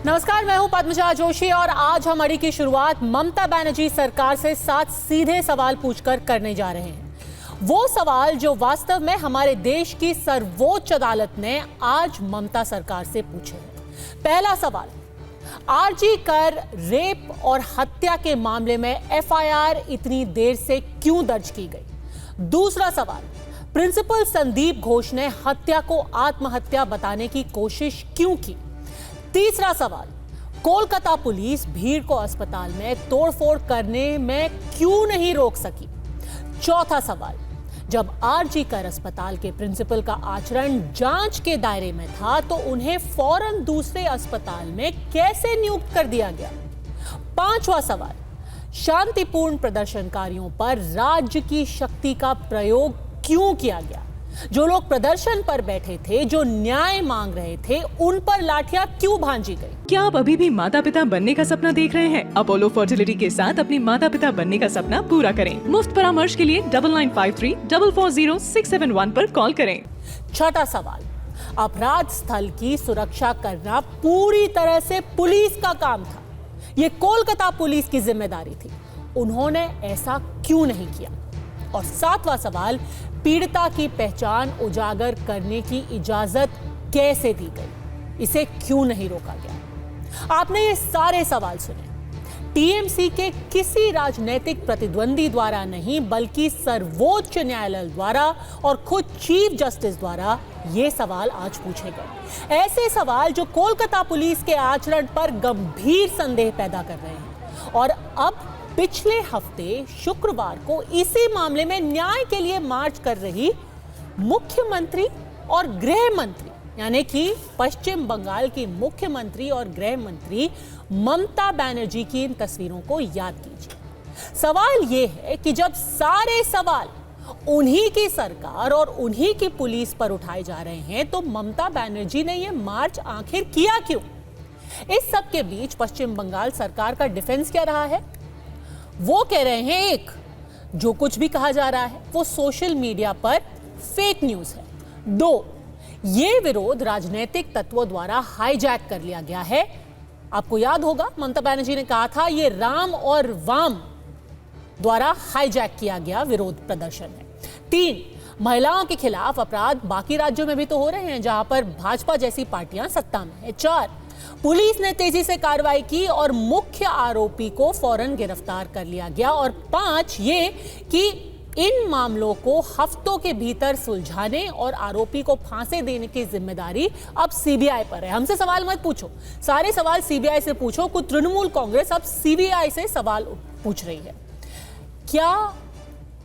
नमस्कार, मैं हूं पद्मजा जोशी और आज हम अड़ी की शुरुआत ममता बनर्जी सरकार से 7 सीधे सवाल पूछकर करने जा रहे हैं। वो सवाल जो वास्तव में हमारे देश की सर्वोच्च अदालत ने आज ममता सरकार से पूछे हैं। पहला सवाल, आरजी कर रेप और हत्या के मामले में एफआईआर इतनी देर से क्यों दर्ज की गई? दूसरा सवाल, प्रिंसिपल संदीप घोष ने हत्या को आत्महत्या बताने की कोशिश क्यों की? तीसरा सवाल, कोलकाता पुलिस भीड़ को अस्पताल में तोड़फोड़ करने में क्यों नहीं रोक सकी? चौथा सवाल, जब आरजी कर अस्पताल के प्रिंसिपल का आचरण जांच के दायरे में था तो उन्हें फौरन दूसरे अस्पताल में कैसे नियुक्त कर दिया गया? पांचवा सवाल, शांतिपूर्ण प्रदर्शनकारियों पर राज्य की शक्ति का प्रयोग क्यों किया गया? जो लोग प्रदर्शन पर बैठे थे, जो न्याय मांग रहे थे, उन पर लाठियां क्यों भांजी गई? क्या आप अभी भी माता पिता बनने का सपना देख रहे हैं? अपोलो फर्टिलिटी के साथ अपने माता पिता बनने का सपना पूरा करें। मुफ्त परामर्श के लिए 9953440671 पर कॉल करें। छठा सवाल, अपराध स्थल की सुरक्षा करना पूरी तरह से पुलिस का काम था। ये कोलकाता पुलिस की जिम्मेदारी थी। उन्होंने ऐसा क्यों नहीं किया? और सातवां सवाल, पीड़िता की पहचान उजागर करने की इजाजत कैसे दी गई? इसे क्यों नहीं रोका गया? आपने ये सारे सवाल सुने। टीएमसी के किसी राजनीतिक प्रतिद्वंदी द्वारा नहीं, बल्कि सर्वोच्च न्यायालय द्वारा और खुद चीफ जस्टिस द्वारा ये सवाल आज पूछे गए। ऐसे सवाल जो कोलकाता पुलिस के आचरण पर गंभीर संदेह पैदा कर रहे हैं। और अब पिछले हफ्ते शुक्रवार को इसी मामले में न्याय के लिए मार्च कर रही मुख्यमंत्री और गृह मंत्री, यानी कि पश्चिम बंगाल की मुख्यमंत्री और गृह मंत्री ममता बनर्जी की इन तस्वीरों को याद कीजिए। सवाल यह है कि जब सारे सवाल उन्हीं की सरकार और उन्हीं की पुलिस पर उठाए जा रहे हैं, तो ममता बनर्जी ने यह मार्च आखिर किया क्यों? इस सब के बीच पश्चिम बंगाल सरकार का डिफेंस क्या रहा है? वो कह रहे हैं, एक, जो कुछ भी कहा जा रहा है वो सोशल मीडिया पर फेक न्यूज है। दो, ये विरोध राजनीतिक तत्वों द्वारा हाईजैक कर लिया गया है। आपको याद होगा ममता बनर्जी ने कहा था ये राम और वाम द्वारा हाईजैक किया गया विरोध प्रदर्शन है। तीन, महिलाओं के खिलाफ अपराध बाकी राज्यों में भी तो हो रहे हैं जहां पर भाजपा जैसी पार्टियां सत्ता में है। चार, पुलिस ने तेजी से कार्रवाई की और मुख्य आरोपी को फौरन गिरफ्तार कर लिया गया। और पांच, ये कि इन मामलों को हफ्तों के भीतर सुलझाने और आरोपी को फांसी देने की जिम्मेदारी अब सीबीआई पर है। हमसे सवाल मत पूछो, सारे सवाल सीबीआई से पूछो। कुछ तृणमूल कांग्रेस अब सीबीआई से सवाल पूछ रही है। क्या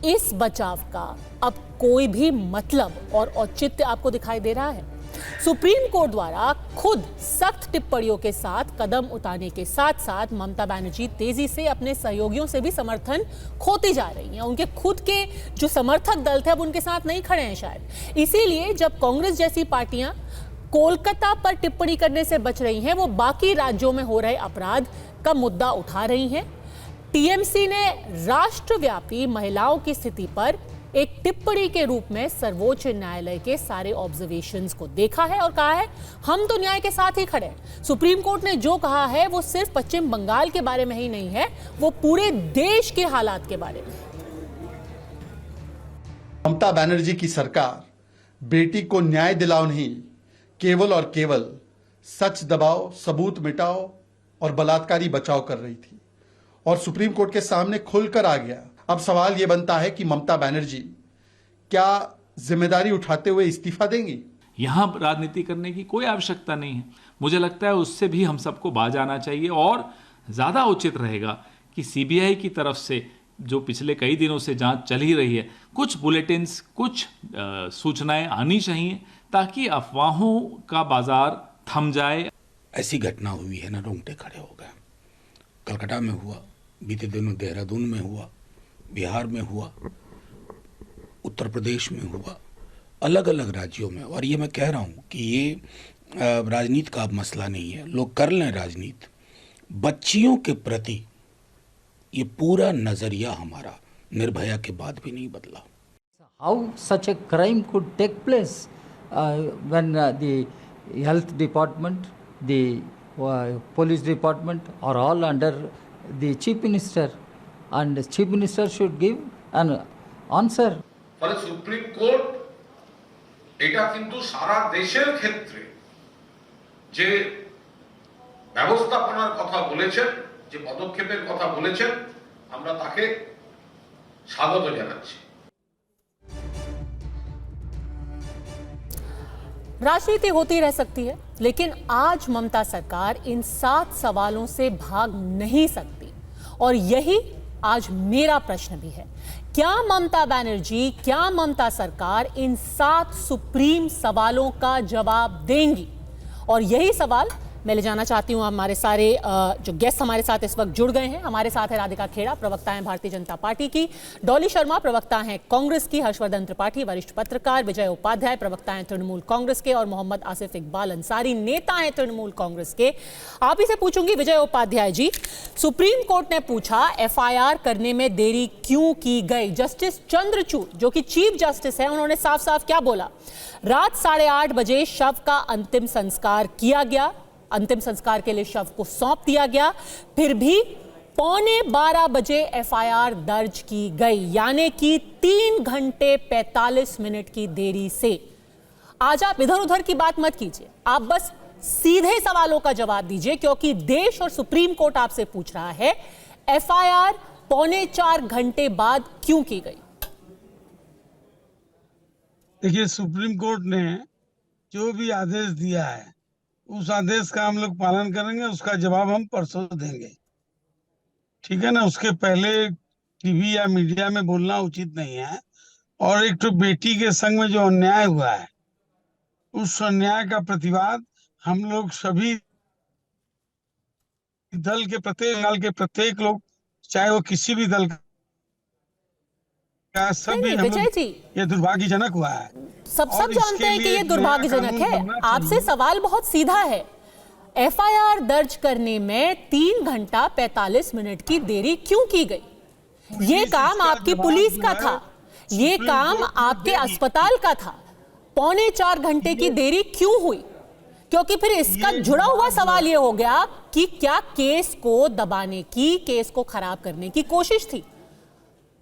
इस बचाव का अब कोई भी मतलब और औचित्य आपको दिखाई दे रहा है? सुप्रीम कोर्ट द्वारा खुद सख्त टिप्पणियों के साथ कदम उठाने के साथ साथ ममता बनर्जी तेजी से अपने सहयोगियों से भी समर्थन खोती जा रही हैं। उनके खुद के जो समर्थक दल थे अब उनके साथ नहीं खड़े हैं शायद। इसीलिए जब कांग्रेस जैसी पार्टियां कोलकाता पर टिप्पणी करने से बच रही हैं, वो बाकी राज्यों में हो रहे अपराध का मुद्दा उठा रही हैं। टीएमसी ने राष्ट्रव्यापी महिलाओं की स्थिति पर एक टिप्पणी के रूप में सर्वोच्च न्यायालय के सारे ऑब्जर्वेशंस को देखा है और कहा है हम तो न्याय के साथ ही खड़े हैं। सुप्रीम कोर्ट ने जो कहा है वो सिर्फ पश्चिम बंगाल के बारे में ही नहीं है, वो पूरे देश के हालात के बारे में। ममता बनर्जी की सरकार बेटी को न्याय दिलाओ नहीं, केवल और केवल सच दबाओ, सबूत मिटाओ और बलात्कारी बचाओ कर रही थी और सुप्रीम कोर्ट के सामने खुलकर आ गया। अब सवाल यह बनता है कि ममता बनर्जी क्या जिम्मेदारी उठाते हुए इस्तीफा देंगी? यहाँ राजनीति करने की कोई आवश्यकता नहीं है। मुझे लगता है उससे भी हम सबको बाज आना चाहिए और ज़्यादा उचित रहेगा कि सीबीआई की तरफ से जो पिछले कई दिनों से जांच चल ही रही है, कुछ बुलेटिन्स, कुछ सूचनाएं आनी चाहिए ताकि अफवाहों का बाजार थम जाए। ऐसी घटना हुई है ना, रोंगटे खड़े हो गए। कलकत्ता में हुआ, बीते दिनों देहरादून में हुआ, बिहार में हुआ, उत्तर प्रदेश में हुआ, अलग अलग राज्यों में। और ये मैं कह रहा हूँ कि ये राजनीति का अब मसला नहीं है, लोग कर लें राजनीति। बच्चियों के प्रति ये पूरा नजरिया हमारा निर्भया के बाद भी नहीं बदला। How such a crime could take place when the health department, the police department are all under the chief minister, and the chief minister should give an answer. ফলে সুপ্রিম কোর্ট এটা কিন্তু সারা দেশের ক্ষেত্রে যে ব্যবস্থাপনার কথা বলেছেন, যে পদক্ষেপের কথা বলেছেন, আমরা তাকে স্বাগত জানাচ্ছি। राजनीति होती रह सकती है, लेकिन आज ममता सरकार इन 7 सवालों से भाग नहीं सकती। और यही आज मेरा प्रश्न भी है, क्या ममता बनर्जी, क्या ममता सरकार इन 7 सुप्रीम सवालों का जवाब देंगी? और यही सवाल मैं ले जाना चाहती हूं। हमारे सारे जो गेस्ट हमारे साथ इस वक्त जुड़ गए हैं, हमारे साथ है राधिका खेड़ा, प्रवक्ता हैं भारतीय जनता पार्टी की, डॉली शर्मा, प्रवक्ता हैं कांग्रेस की, हर्षवर्धन त्रिपाठी, वरिष्ठ पत्रकार, विजय उपाध्याय, प्रवक्ता हैं तृणमूल कांग्रेस के, और मोहम्मद आसिफ इकबाल अंसारी, नेता हैं तृणमूल कांग्रेस के। आप ही से पूछूंगी, विजय उपाध्याय जी, सुप्रीम कोर्ट ने पूछा एफआईआर करने में देरी क्यों की गई? जस्टिस चंद्रचूड़ जो कि चीफ जस्टिस है, उन्होंने साफ साफ क्या बोला? रात 8:30 बजे शव का अंतिम संस्कार किया गया, अंतिम संस्कार के लिए शव को सौंप दिया गया, फिर भी 11:15 बजे एफआईआर दर्ज की गई, यानी कि 3 घंटे 45 मिनट की देरी से। आज आप इधर उधर की बात मत कीजिए, आप बस सीधे सवालों का जवाब दीजिए, क्योंकि देश और सुप्रीम कोर्ट आपसे पूछ रहा है एफआईआर 3.25 घंटे बाद क्यों की गई? देखिए, सुप्रीम कोर्ट ने जो भी आदेश दिया है उस आदेश का हम लोग पालन करेंगे, उसका जवाब हम परसों देंगे, ठीक है ना। उसके पहले टीवी या मीडिया में बोलना उचित नहीं है। और एक तो बेटी के संग में जो अन्याय हुआ है, उस अन्याय का प्रतिवाद हम लोग सभी दल के प्रत्येक लोग, चाहे वो किसी भी दल का, सभी हम विजय जी, ये दुर्भाग्यजनक हुआ है। सब जानते हैं कि ये दुर्भाग्यजनक है। आपसे सवाल बहुत सीधा है, एफआईआर दर्ज करने में 3 घंटा 45 मिनट की देरी क्यों की गई? ये काम आपकी पुलिस का था, ये काम आपके अस्पताल का था, 3.25 घंटे की देरी क्यों हुई? क्योंकि फिर इसका जुड़ा हुआ सवाल ये हो गया कि क्या केस को दबाने की, केस को खराब करने की कोशिश थी?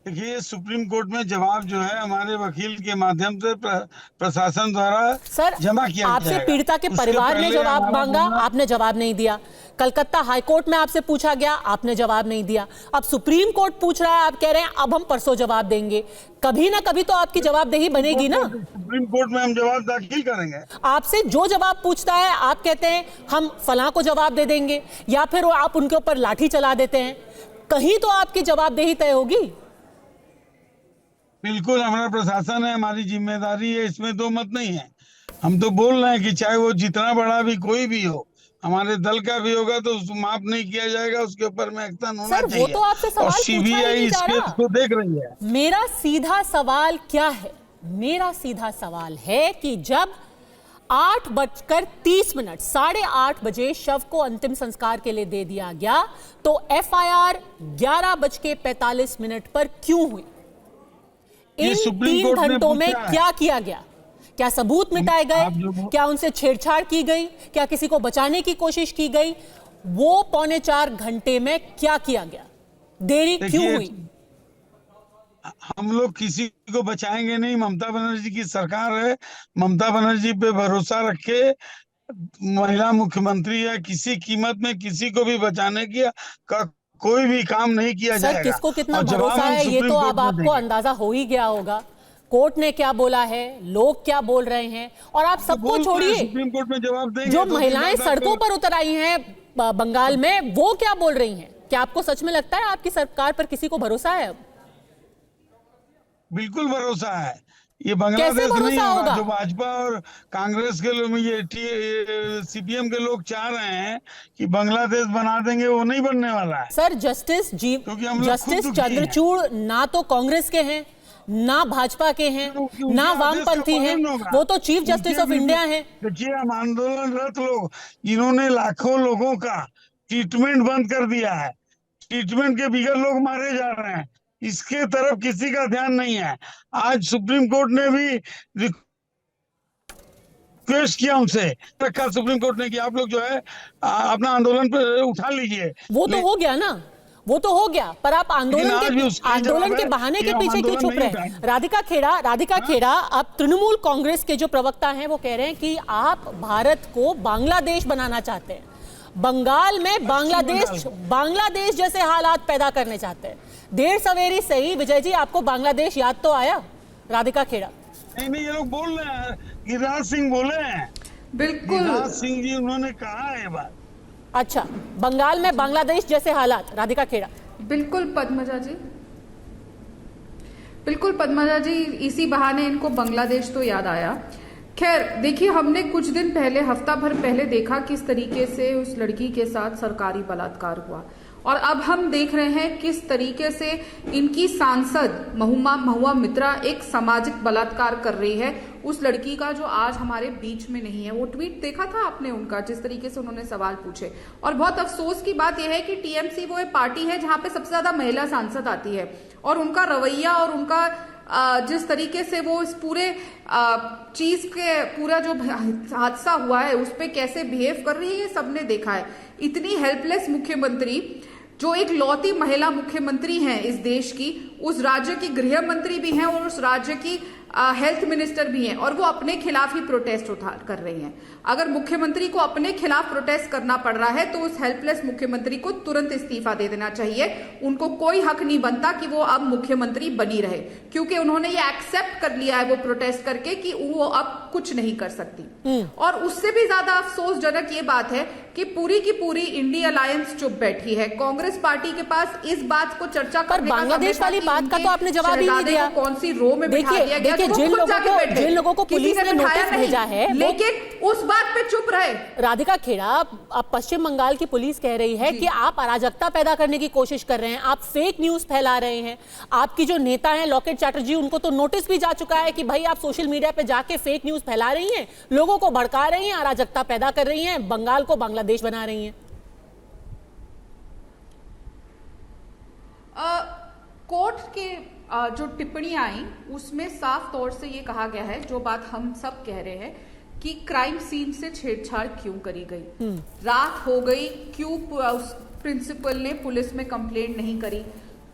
देखिए, सुप्रीम कोर्ट में जवाब जो है हमारे वकील के माध्यम से प्रशासन द्वारा जमा किया आपसे जाएगा। पीड़िता के परिवार ने जवाब मांगा, आपने जवाब नहीं दिया। कलकत्ता हाईकोर्ट में आपसे पूछा गया, आपने जवाब नहीं दिया। अब सुप्रीम कोर्ट पूछ रहा है, आप कह रहे हैं अब हम परसों जवाब देंगे। कभी ना कभी तो आपकी जवाबदेही बनेगी ना। सुप्रीम कोर्ट में हम जवाब दाखिल करेंगे। आपसे जो जवाब पूछता है आप कहते हैं हम फलां को जवाब दे देंगे, या फिर आप उनके ऊपर लाठी चला देते हैं। कहीं तो आपकी जवाबदेही तय होगी। बिल्कुल, हमारा प्रशासन है, हमारी जिम्मेदारी है, इसमें दो मत नहीं है। हम तो बोल रहे हैं कि चाहे वो जितना बड़ा भी कोई भी हो, हमारे दल का भी होगा तो उसको माफ नहीं किया जाएगा, उसके ऊपर में एक्शन होना चाहिए। वो तो आपसे सवाल और सीबीआई इस केस को देख रही है। मेरा सीधा सवाल क्या है? मेरा सीधा सवाल है कि जब 8:30 8:30 बजे शव को अंतिम संस्कार के लिए दे दिया गया, तो एफआईआर 11:45 पर क्यों हुई? इन 3 घंटों में क्या किया गया? क्या सबूत मिटाए गए? क्या उनसे छेड़छाड़ की गई? क्या किसी को बचाने की कोशिश की गई? वो 3.25 घंटे में क्या किया गया? देरी क्यों हुई? हम लोग किसी को बचाएंगे नहीं, ममता बनर्जी की सरकार है। ममता बनर्जी पे भरोसा रखे, महिला मुख्यमंत्री है, किसी कीमत में किसी को भी बचाने का कोई भी काम नहीं किया जाएगा। किसको कितना भरोसा है ये तो अब आपको अंदाजा हो ही गया होगा। कोर्ट ने क्या बोला है, लोग क्या बोल रहे हैं, और आप सबको छोड़िए, सुप्रीम कोर्ट में जवाब देंगे। जो महिलाएं सड़कों पर उतर आई हैं बंगाल में, वो क्या बोल रही हैं? क्या आपको सच में लगता है आपकी सरकार पर किसी को भरोसा है? अब बिल्कुल भरोसा है। ये बांग्लादेश नहीं होगा जो भाजपा और कांग्रेस के लोग, ये सीपीएम के लोग चाह रहे हैं कि बांग्लादेश बना देंगे, वो नहीं बनने वाला है। सर, जस्टिस चंद्रचूड़ ना तो कांग्रेस के हैं, ना भाजपा के हैं, ना वामपंथी हैं, वो तो चीफ जस्टिस ऑफ इंडिया हैं। देखिए, हम आंदोलनरत लोग, इन्होंने लाखों लोगों का ट्रीटमेंट बंद कर दिया है, ट्रीटमेंट के बगैर लोग मारे जा रहे हैं, इसके तरफ किसी का ध्यान नहीं है। आज सुप्रीम कोर्ट ने भी रिक्वेस्ट किया उनसे, रखा सुप्रीम कोर्ट ने कि आप लोग जो है अपना आंदोलन पर उठा लीजिए। वो तो हो गया ना, वो तो हो गया, पर आप लेकिन आज भी उसका आंदोलन जवाब के है बहाने कि के हम पीछे क्यों आंदोलन छुप नहीं रहे? उठाएंगे। राधिका खेड़ा, आप तृणमूल कांग्रेस के जो प्रवक्ता हैं वो कह रहे हैं कि आप भारत को बांग्लादेश बनाना चाहते हैं, बंगाल में बांग्लादेश जैसे हालात पैदा करने चाहते हैं। देर सवेरी सही विजय जी, आपको बांग्लादेश याद तो आया? राधिका खेड़ा: नहीं, ये लोग बोल रहे हैं, गिरिराज सिंह बोले हैं, बिल्कुल गिरिराज सिंह जी उन्होंने कहा है ये बात। अच्छा, बंगाल में बांग्लादेश जैसे हालात। राधिका खेड़ा: बिल्कुल पद्मजा जी, बिल्कुल पद्मजा जी, इसी बहाने इनको बांग्लादेश तो याद आया। खैर देखिए, हमने कुछ दिन पहले, हफ्ता भर पहले देखा किस तरीके से उस लड़की के साथ सरकारी बलात्कार हुआ, और अब हम देख रहे हैं किस तरीके से इनकी सांसद महुआ मित्रा एक सामाजिक बलात्कार कर रही है उस लड़की का जो आज हमारे बीच में नहीं है। वो ट्वीट देखा था आपने उनका, जिस तरीके से उन्होंने सवाल पूछे। और बहुत अफसोस की बात यह है कि टीएमसी वो एक पार्टी है जहां पे सबसे ज्यादा महिला सांसद आती है, और उनका रवैया और उनका जिस तरीके से वो इस पूरे चीज के पूरा जो हादसा हुआ है उस पर कैसे बिहेव कर रही है, सबने देखा है। इतनी हेल्पलेस मुख्यमंत्री, जो एक लौती महिला मुख्यमंत्री हैं इस देश की, उस राज्य की गृह मंत्री भी हैं और उस राज्य की हेल्थ मिनिस्टर भी हैं, और वो अपने खिलाफ ही प्रोटेस्ट कर रही हैं। अगर मुख्यमंत्री को अपने खिलाफ प्रोटेस्ट करना पड़ रहा है तो उस हेल्पलेस मुख्यमंत्री को तुरंत इस्तीफा दे देना चाहिए। उनको कोई हक नहीं बनता कि वो अब मुख्यमंत्री बनी रहे, क्योंकि उन्होंने ये एक्सेप्ट कर लिया है वो प्रोटेस्ट करके कि वो अब कुछ नहीं कर सकती। और उससे भी ज्यादा अफसोसजनक ये बात है कि पूरी की पूरी इंडिया अलायंस चुप बैठी है। कांग्रेस पार्टी के पास इस बात को चर्चा करने का बांग्लादेश वाली बात का तो आपने जवाब ही नहीं दिया। कौन सी रो में बिठा दिया गया, जिन लोगों को पुलिस ने नोटिस भेजा है, लेकिन उस बात पे चुप रहे। राधिका खेड़ा, अब पश्चिम बंगाल की पुलिस कह रही है कि आप अराजकता पैदा करने की कोशिश कर रहे हैं, आप फेक न्यूज फैला रहे हैं। आपकी जो नेता हैं लॉकेट चैटर्जी, उनको तो नोटिस भी जा चुका है कि भाई आप सोशल मीडिया पे जाके फेक न्यूज फैला रही हैं, लोगों को भड़का रही हैं, अराजकता पैदा कर रही हैं, बंगाल को बांग्लादेश बना रही हैं। कोर्ट के जो टिप्पणियां आई उसमें साफ तौर से ये कहा गया है, जो बात हम सब कह रहे हैं, कि क्राइम सीन से छेड़छाड़ क्यों करी गई, रात हो गई, क्यों उस प्रिंसिपल ने पुलिस में कंप्लेंट नहीं करी,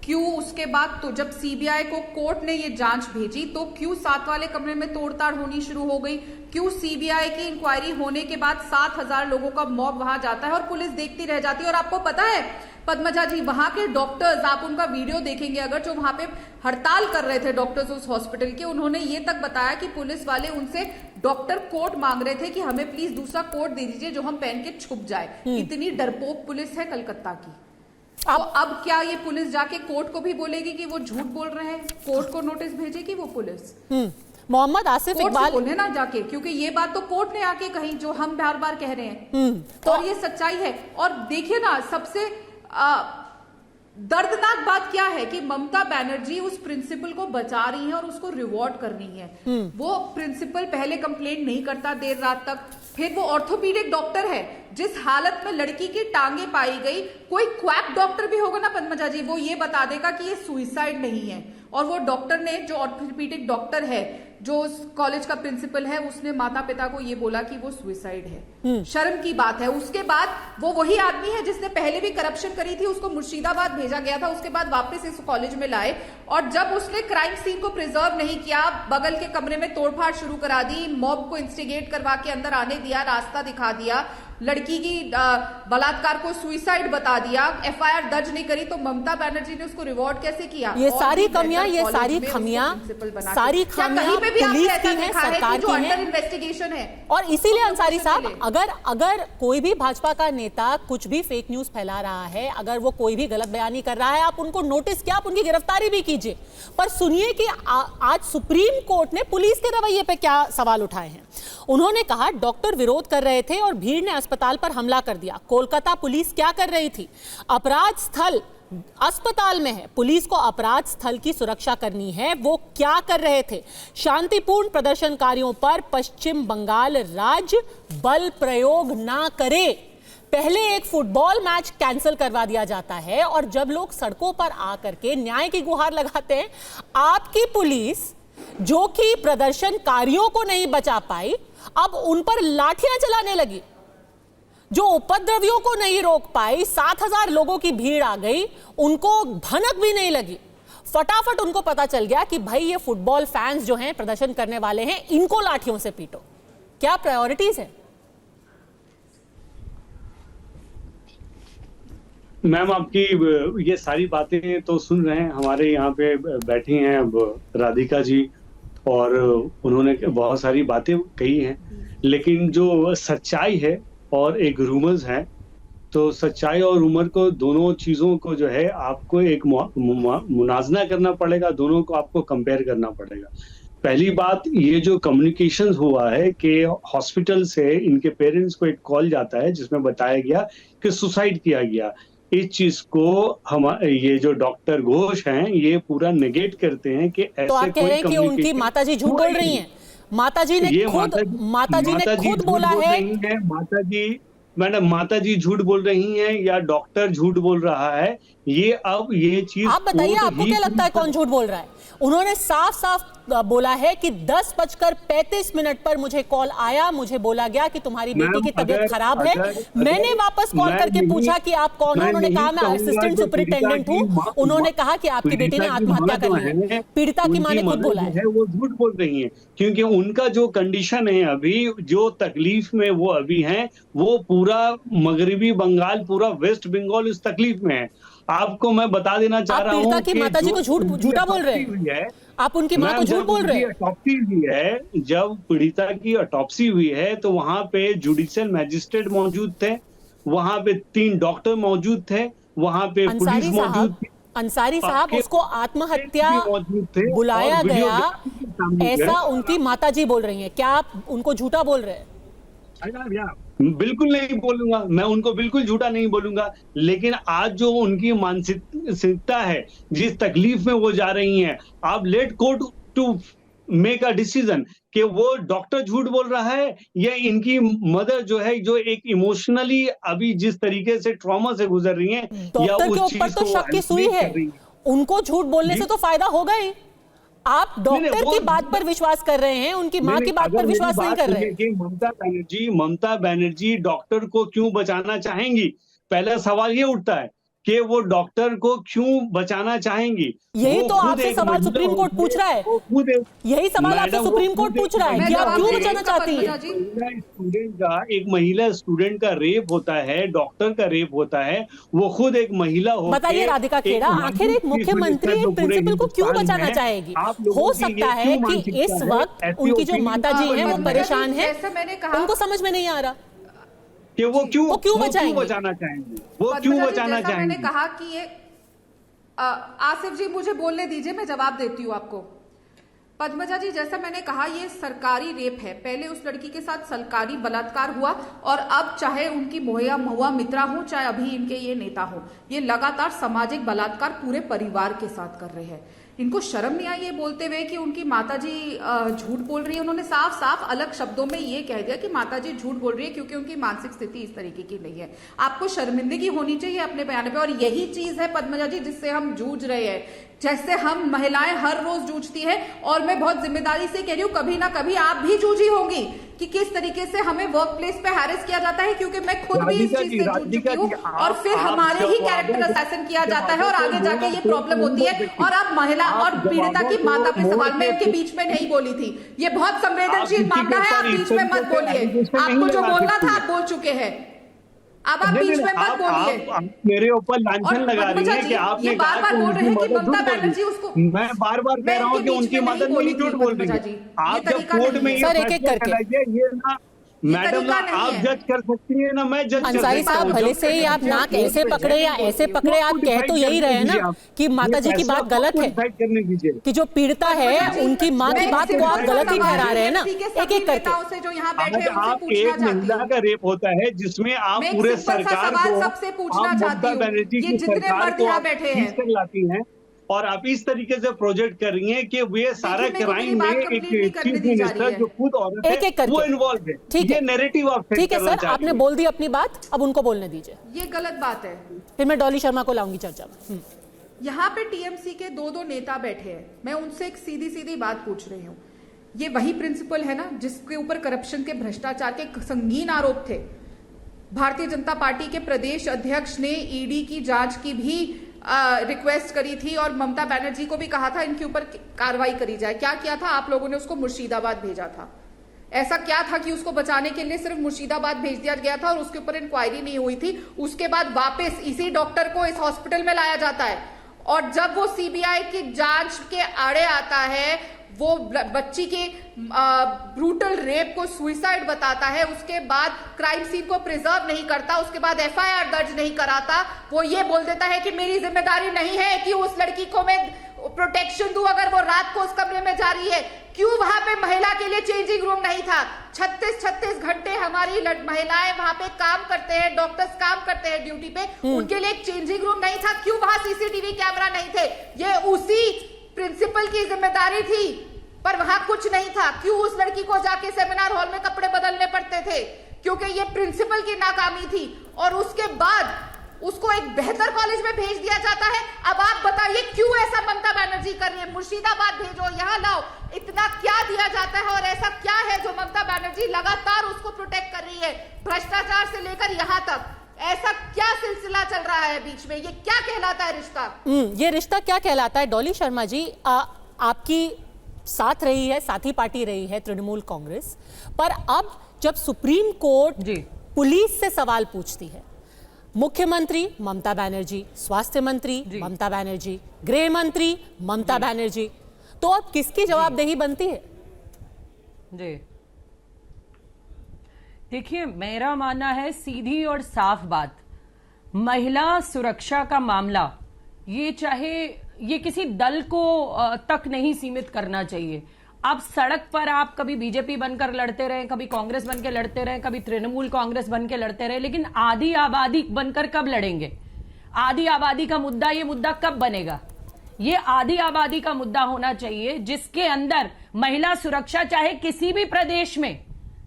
क्यों उसके बाद तो जब सीबीआई को कोर्ट ने ये जांच भेजी तो क्यों 7 वाले कमरे में तोड़ताड़ होनी शुरू हो गई, क्यों सीबीआई की इंक्वायरी होने के बाद 7,000 लोगों का मॉब वहां जाता है और पुलिस देखती रह जाती है। और आपको पता है पद्मजा जी, वहां के डॉक्टर्स, आप उनका वीडियो देखेंगे अगर, जो वहां पे हड़ताल कर रहे थे डॉक्टर्स उस हॉस्पिटल के, उन्होंने ये तक बताया कि पुलिस वाले उनसे डॉक्टर कोट मांग रहे थे कि हमें प्लीज दूसरा कोट दे दीजिए जो हम पहन के छुप जाए। इतनी डरपोक पुलिस है कलकत्ता की। तो अब क्या ये पुलिस जाके कोर्ट को भी बोलेगी कि वो झूठ बोल रहे हैं, कोर्ट को नोटिस भेजेगी वो पुलिस? मोहम्मद आसिफ इकबाल बोले ना जाके, क्योंकि ये बात तो कोर्ट ने आके कही जो हम बार बार कह रहे हैं, तो और ये सच्चाई है। और देखिए ना, सबसे दर्दनाक बात क्या है कि ममता बनर्जी उस प्रिंसिपल को बचा रही है और उसको रिवॉर्ड कर रही है। वो प्रिंसिपल पहले कंप्लेंट नहीं करता देर रात तक, फिर वो ऑर्थोपीडिक डॉक्टर है, जिस हालत में लड़की की टांगे पाई गई, कोई क्वैक डॉक्टर भी होगा ना पद्मजा जी, वो ये बता देगा कि ये सुइसाइड नहीं है। और वो डॉक्टर ने, जो ऑर्थोपीडिक डॉक्टर है, जो उस कॉलेज का प्रिंसिपल है, उसने माता पिता को ये बोला कि वो सुइसाइड है। शर्म की बात है। उसके बाद वो वही आदमी है जिसने पहले भी करप्शन करी थी, उसको मुर्शिदाबाद भेजा गया था, उसके बाद वापस इस कॉलेज में लाए, और जब उसने क्राइम सीन को प्रिजर्व नहीं किया, बगल के कमरे में तोड़फाड़ शुरू करा दी, मॉब को इंस्टिगेट करवा के अंदर आने दिया, रास्ता दिखा दिया, लड़की की बलात्कार को सुइसाइड बता दिया, एफआईआर दर्ज नहीं करी, तो ममता बनर्जी ने उसको रिवॉर्ड कैसे किया? ये सारी कमियां, ये सारी खामियां पुलिस की है, सरकार की है, इन्वेस्टिगेशन है। और इसीलिए अंसारी साहब, अगर कोई भी भाजपा का नेता कुछ भी फेक न्यूज फैला रहा है, अगर वो कोई भी गलत बयानी कर रहा है, आप उनको नोटिस किया, आप उनकी गिरफ्तारी भी कीजिए। पर सुनिए कि आज सुप्रीम कोर्ट ने पुलिस के रवैये पे क्या सवाल उठाए हैं। उन्होंने कहा डॉक्टर विरोध कर रहे थे और भीड़ ने अस्पताल पर हमला कर दिया। कोलकाता पुलिस क्या कर रही थी? अपराध स्थल अस्पताल में है, पुलिस को अपराध स्थल की सुरक्षा करनी है, वो क्या कर रहे थे? शांतिपूर्ण प्रदर्शनकारियों पर पश्चिम बंगाल राज्य बल प्रयोग ना करे। पहले एक फुटबॉल मैच कैंसिल करवा दिया जाता है और जब लोग सड़कों पर आकर के न्याय की गुहार लगाते हैं, आपकी पुलिस जो कि प्रदर्शनकारियों को नहीं बचा पाई, अब उन पर लाठियां चलाने लगी। जो उपद्रवियों को नहीं रोक पाई, 7,000 लोगों की भीड़ आ गई, उनको भनक भी नहीं लगी। फटाफट उनको पता चल गया कि भाई ये फुटबॉल फैंस जो हैं, प्रदर्शन करने वाले हैं, इनको लाठियों से पीटो। क्या प्रायोरिटीज है? मैम, आपकी ये सारी बातें तो सुन रहे हैं, हमारे यहाँ पे बैठी हैं अब राधिका जी, और उन्होंने बहुत सारी बातें कही हैं, लेकिन जो सच्चाई है और एक रूमर्स है, तो सच्चाई और रूमर को, दोनों चीजों को जो है आपको एक मुनाजना करना पड़ेगा, दोनों को आपको कंपेयर करना पड़ेगा। पहली बात, ये जो कम्युनिकेशन हुआ है कि हॉस्पिटल से इनके पेरेंट्स को एक कॉल जाता है जिसमें बताया गया कि सुसाइड किया गया, इस चीज को हम, ये जो डॉक्टर घोष हैं, ये पूरा नेगेट करते हैं कि ऐसे तो आप कह रहे हैं कि उनकी माताजी झूठ बोल रही हैं? माताजी ने खुद बोला है। मैडम, माताजी झूठ बोल रही हैं या डॉक्टर झूठ बोल रहा है, ये अब ये चीज आप बताइए, आपको क्या लगता है कौन झूठ बोल रहा है? उन्होंने साफ साफ बोला है कि 10:35 पर मुझे कॉल आया, मुझे बोला गया कि तुम्हारी बेटी की तबीयत खराब है। मैंने वापस कॉल करके पूछा कि आप कौन हो? उन्होंने कहा मैं असिस्टेंट सुपरिटेंडेंट हूँ। उन्होंने कहा कि आपकी बेटी ने आत्महत्या कर ली है। पीड़िता की मां ने खुद बोला है वो झूठ बोल रही है, क्योंकि उनका जो कंडीशन है अभी, जो तकलीफ में वो अभी हैं, वो पूरा मगरबी बंगाल, पूरा वेस्ट बंगाल इस तकलीफ में है। आपको मैं बता देना चाह रहा हूँ पीड़िता की माताजी को झूठा बोल रहे हैं। आप उनकी मां को झूठ बोल रहे हैं। ऑटोप्सी हुई है, जब पीड़िता की ऑटोप्सी हुई है तो वहां पे जुडिशियल मैजिस्ट्रेट मौजूद थे, वहां पे 3 डॉक्टर मौजूद थे, वहां पे पुलिस मौजूद थी। अंसारी साहब, उसको आत्महत्या बुलाया गया, ऐसा उनकी माताजी बोल रही हैं। क्या आप उनको झूठा बोल रहे हैं? बिल्कुल नहीं बोलूंगा, मैं उनको बिल्कुल झूठा नहीं बोलूंगा, लेकिन आज जो उनकी मानसिकता है, जिस तकलीफ में वो जा रही हैं, आप let court to make a decision कि वो डॉक्टर झूठ बोल रहा है या इनकी मदर जो है, जो एक इमोशनली अभी जिस तरीके से ट्रॉमा से गुजर रही हैं, डॉक्टर के ऊपर तो शक की सुई है, उनको झूठ बोलने से तो फायदा होगा ही। आप डॉक्टर की बात पर विश्वास कर रहे हैं, उनकी मां की बात पर विश्वास नहीं कर रहे। ममता बनर्जी डॉक्टर को क्यों बचाना चाहेंगी? पहला सवाल ये उठता है कि वो डॉक्टर को क्यों बचाना चाहेंगी। यही तो आपसे सवाल सुप्रीम कोर्ट पूछ रहा है। यही सवाल आपसे सुप्रीम कोर्ट पूछ रहा है कि आप क्यों बचाना चाहती हैं? स्टूडेंट का, एक महिला स्टूडेंट का रेप होता है, डॉक्टर का रेप होता है, वो खुद एक महिला हो। बताइए राधिका खेड़ा, आखिर एक मुख्यमंत्री एक प्रिंसिपल को क्यों बचाना चाहेगी? हो सकता है कि इस वक्त उनकी जो माताजी हैं वो परेशान है, उनको समझ में नहीं आ रहा कि वो क्यों बचाना चाहेंगे, वो क्यों बचाना चाहेंगे। मैंने कहा कि ये आसिफ जी, मुझे बोलने दीजिए, मैं जवाब देती हूँ आपको। पद्मजा जी, जैसा मैंने कहा, ये सरकारी रेप है। पहले उस लड़की के साथ सरकारी बलात्कार हुआ, और अब चाहे उनकी महुआ मित्रा हो, चाहे अभी इनके ये नेता हो, ये लगातार सामाजिक बलात्कार पूरे परिवार के साथ कर रहे हैं। इनको शर्म नहीं आई ये बोलते हुए कि उनकी माताजी झूठ बोल रही है? उन्होंने साफ साफ अलग शब्दों में ये कह दिया कि माताजी झूठ बोल रही है क्योंकि उनकी मानसिक स्थिति इस तरीके की नहीं है। आपको शर्मिंदगी होनी चाहिए अपने बयान पे, और यही चीज है पद्मजा जी जिससे हम जूझ रहे हैं, जैसे हम महिलाएं हर रोज जूझती है। और मैं बहुत जिम्मेदारी से कह रही हूँ, कभी ना कभी आप भी जूझी होंगी कि किस तरीके से हमें वर्क प्लेस पे हैरेस किया जाता है, क्योंकि मैं खुद भी इस चीज से जूझ चुकी हूँ। और फिर हमारे ही कैरेक्टर असैसिन किया जाता है और आगे जाके ये प्रॉब्लम होती है। और अब महिला और पीड़िता की माता पे सवाल, मैं इनके बीच में नहीं बोली थी, ये बहुत संवेदनशील मामला है, आप बीच में मत बोलिए। आपको जो बोलना था आप बोल चुके हैं, अब आप बीच में मत बोलिए। मेरे ऊपर लांछन लगा रही है कि आपने बार-बार बोल रहे हैं कि ममता बनर्जी उसको, मैं बार-बार कह रहा हूँ कि उनकी मदद नहीं झूठ बोल रही है। आप जब कोर्ट में ये ना, मैडम ना आप जज कर सकती है ना मैं जज कर सकता हूं। अंसारी साहब, भले से ही आप नाक ऐसे पकड़े या ऐसे पकड़े, आप कह तो यही रहे ना कि माताजी की बात गलत है, कि जो पीड़िता है उनकी मां की बात को आप गलत ही ठहरा रहे हैं ना, एक एक करके। जो यहाँ बैठे हैं आप एक महिला का रेप होता है जिसमें आप पूरे सरकार को, सबसे पूछना चाहती हूँ, ये जितने मर्द यहाँ बैठे हैं लाती हैं और आप इस तरीके से प्रोजेक्ट कर रही हैं कि वे सारा क्राइम में एक चीफ मिनिस्टर जो खुद औरत है वो इन्वॉल्व है। ठीक है, नैरेटिव आप ठीक है सर, आपने बोल दी अपनी बात, अब उनको बोलने दीजिए। ये गलत बात है। फिर मैं डॉली शर्मा को लाऊंगी चर्चा में। यहाँ पे टीएमसी के 2 नेता बैठे हैं, मैं उनसे एक सीधी सीधी बात पूछ रही हूँ। ये वही प्रिंसिपल है ना जिसके ऊपर करप्शन के, भ्रष्टाचार के संगीन आरोप थे। भारतीय जनता पार्टी के प्रदेश अध्यक्ष ने ईडी की जांच की भी रिक्वेस्ट करी थी और ममता बनर्जी को भी कहा था इनके ऊपर कार्रवाई करी जाए। क्या किया था आप लोगों ने? उसको मुर्शिदाबाद भेजा था। ऐसा क्या था कि उसको बचाने के लिए सिर्फ मुर्शिदाबाद भेज दिया गया था और उसके ऊपर इंक्वायरी नहीं हुई थी? उसके बाद वापस इसी डॉक्टर को इस हॉस्पिटल में लाया जाता है और जब वो सीबीआई की जांच के आड़े आता है, वो बच्ची के ब्रूटल रेप को सुइसाइड बताता है, उसके बाद क्राइम सीन को प्रिजर्व नहीं करता, उसके बाद एफआईआर दर्ज नहीं कराता, वो ये बोल देता है कि मेरी जिम्मेदारी नहीं है कि उस लड़की को मैं प्रोटेक्शन दूं अगर वो रात को उस कमरे में जा रही है। क्यों वहां पे महिला के लिए चेंजिंग रूम नहीं था? 36 घंटे हमारी महिलाएं वहां पे काम करते हैं, डॉक्टर्स काम करते हैं ड्यूटी पे, उनके लिए एक चेंजिंग रूम नहीं था। क्यों वहां सीसीटीवी कैमरा नहीं थे? ये उसी प्रिंसिपल की जिम्मेदारी थी, पर वहां कुछ नहीं था। क्यों उस लड़की को जाके सेमिनार हॉल में कपड़े बदलने पड़ते थे? क्योंकि ये प्रिंसिपल की नाकामी थी और उसके बाद उसको एक बेहतर कॉलेज में भेज दिया जाता है। अब आप बताइए क्यों ऐसा ममता बनर्जी कर रही है? मुर्शिदाबाद भेजो, यहां लाओ, इतना क्या दिया जाता है और ऐसा क्या है जो ममता बनर्जी लगातार उसको प्रोटेक्ट कर रही है, भ्रष्टाचार से लेकर यहां तक? ऐसा क्या सिलसिला चल रहा है बीच में? ये क्या कहलाता है रिश्ता? ये रिश्ता क्या कहलाता है? डॉली शर्मा जी, आपकी साथ रही है, साथी पार्टी रही है तृणमूल कांग्रेस, पर अब जब सुप्रीम कोर्ट पुलिस से सवाल पूछती है, मुख्यमंत्री ममता बनर्जी, स्वास्थ्य मंत्री ममता बनर्जी, गृह मंत्री ममता बनर्जी, तो अब किसकी जवाबदेही बनती है? जी देखिए, मेरा मानना है सीधी और साफ बात, महिला सुरक्षा का मामला ये किसी दल को तक नहीं सीमित करना चाहिए। अब सड़क पर आप कभी बीजेपी बनकर लड़ते रहे, कभी कांग्रेस बन के लड़ते रहे, कभी तृणमूल कांग्रेस बन के लड़ते रहे, लेकिन आधी आबादी बनकर कब लड़ेंगे? आधी आबादी का मुद्दा, ये मुद्दा कब बनेगा? ये आधी आबादी का मुद्दा होना चाहिए जिसके अंदर महिला सुरक्षा, चाहे किसी भी प्रदेश में,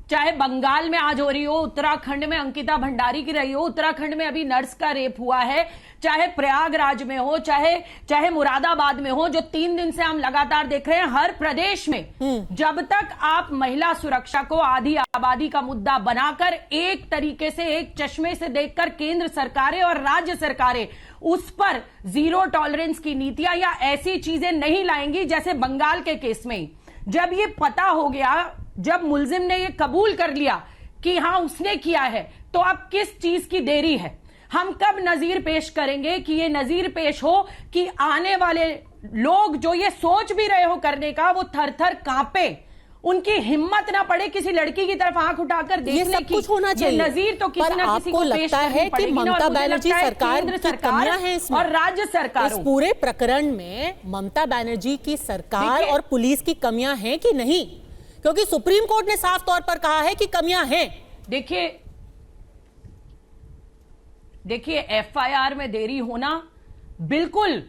चाहे बंगाल में आज हो रही हो, उत्तराखंड में अंकिता भंडारी की रही हो, उत्तराखंड में अभी नर्स का रेप हुआ है, चाहे प्रयागराज में हो, चाहे मुरादाबाद में हो, जो 3 दिन से हम लगातार देख रहे हैं, हर प्रदेश में जब तक आप महिला सुरक्षा को आधी आबादी का मुद्दा बनाकर एक तरीके से, एक चश्मे से देखकर केंद्र सरकारें और राज्य सरकारें उस पर जीरो टॉलरेंस की नीतियां या ऐसी चीजें नहीं लाएंगी जैसे बंगाल के केस में। जब ये पता हो गया, जब मुलजिम ने ये कबूल कर लिया कि हां उसने किया है, तो अब किस चीज की देरी है? हम कब नजीर पेश करेंगे कि ये नजीर पेश हो कि आने वाले लोग जो ये सोच भी रहे हो करने का, वो थर थर कांपे, उनकी हिम्मत ना पड़े किसी लड़की की तरफ आंख उठाकर देखने की। कुछ होना चाहिए, नजीर तो किसी ना किसी को पेश करनी पड़ेगी। ममता बनर्जी सरकार की कमियां हैं इसमें, और राज्य सरकार, इस पूरे प्रकरण में ममता बनर्जी की सरकार और पुलिस की कमियां हैं कि नहीं? क्योंकि सुप्रीम कोर्ट ने साफ तौर पर कहा है कि कमियां हैं। देखिए एफआईआर में देरी होना बिल्कुल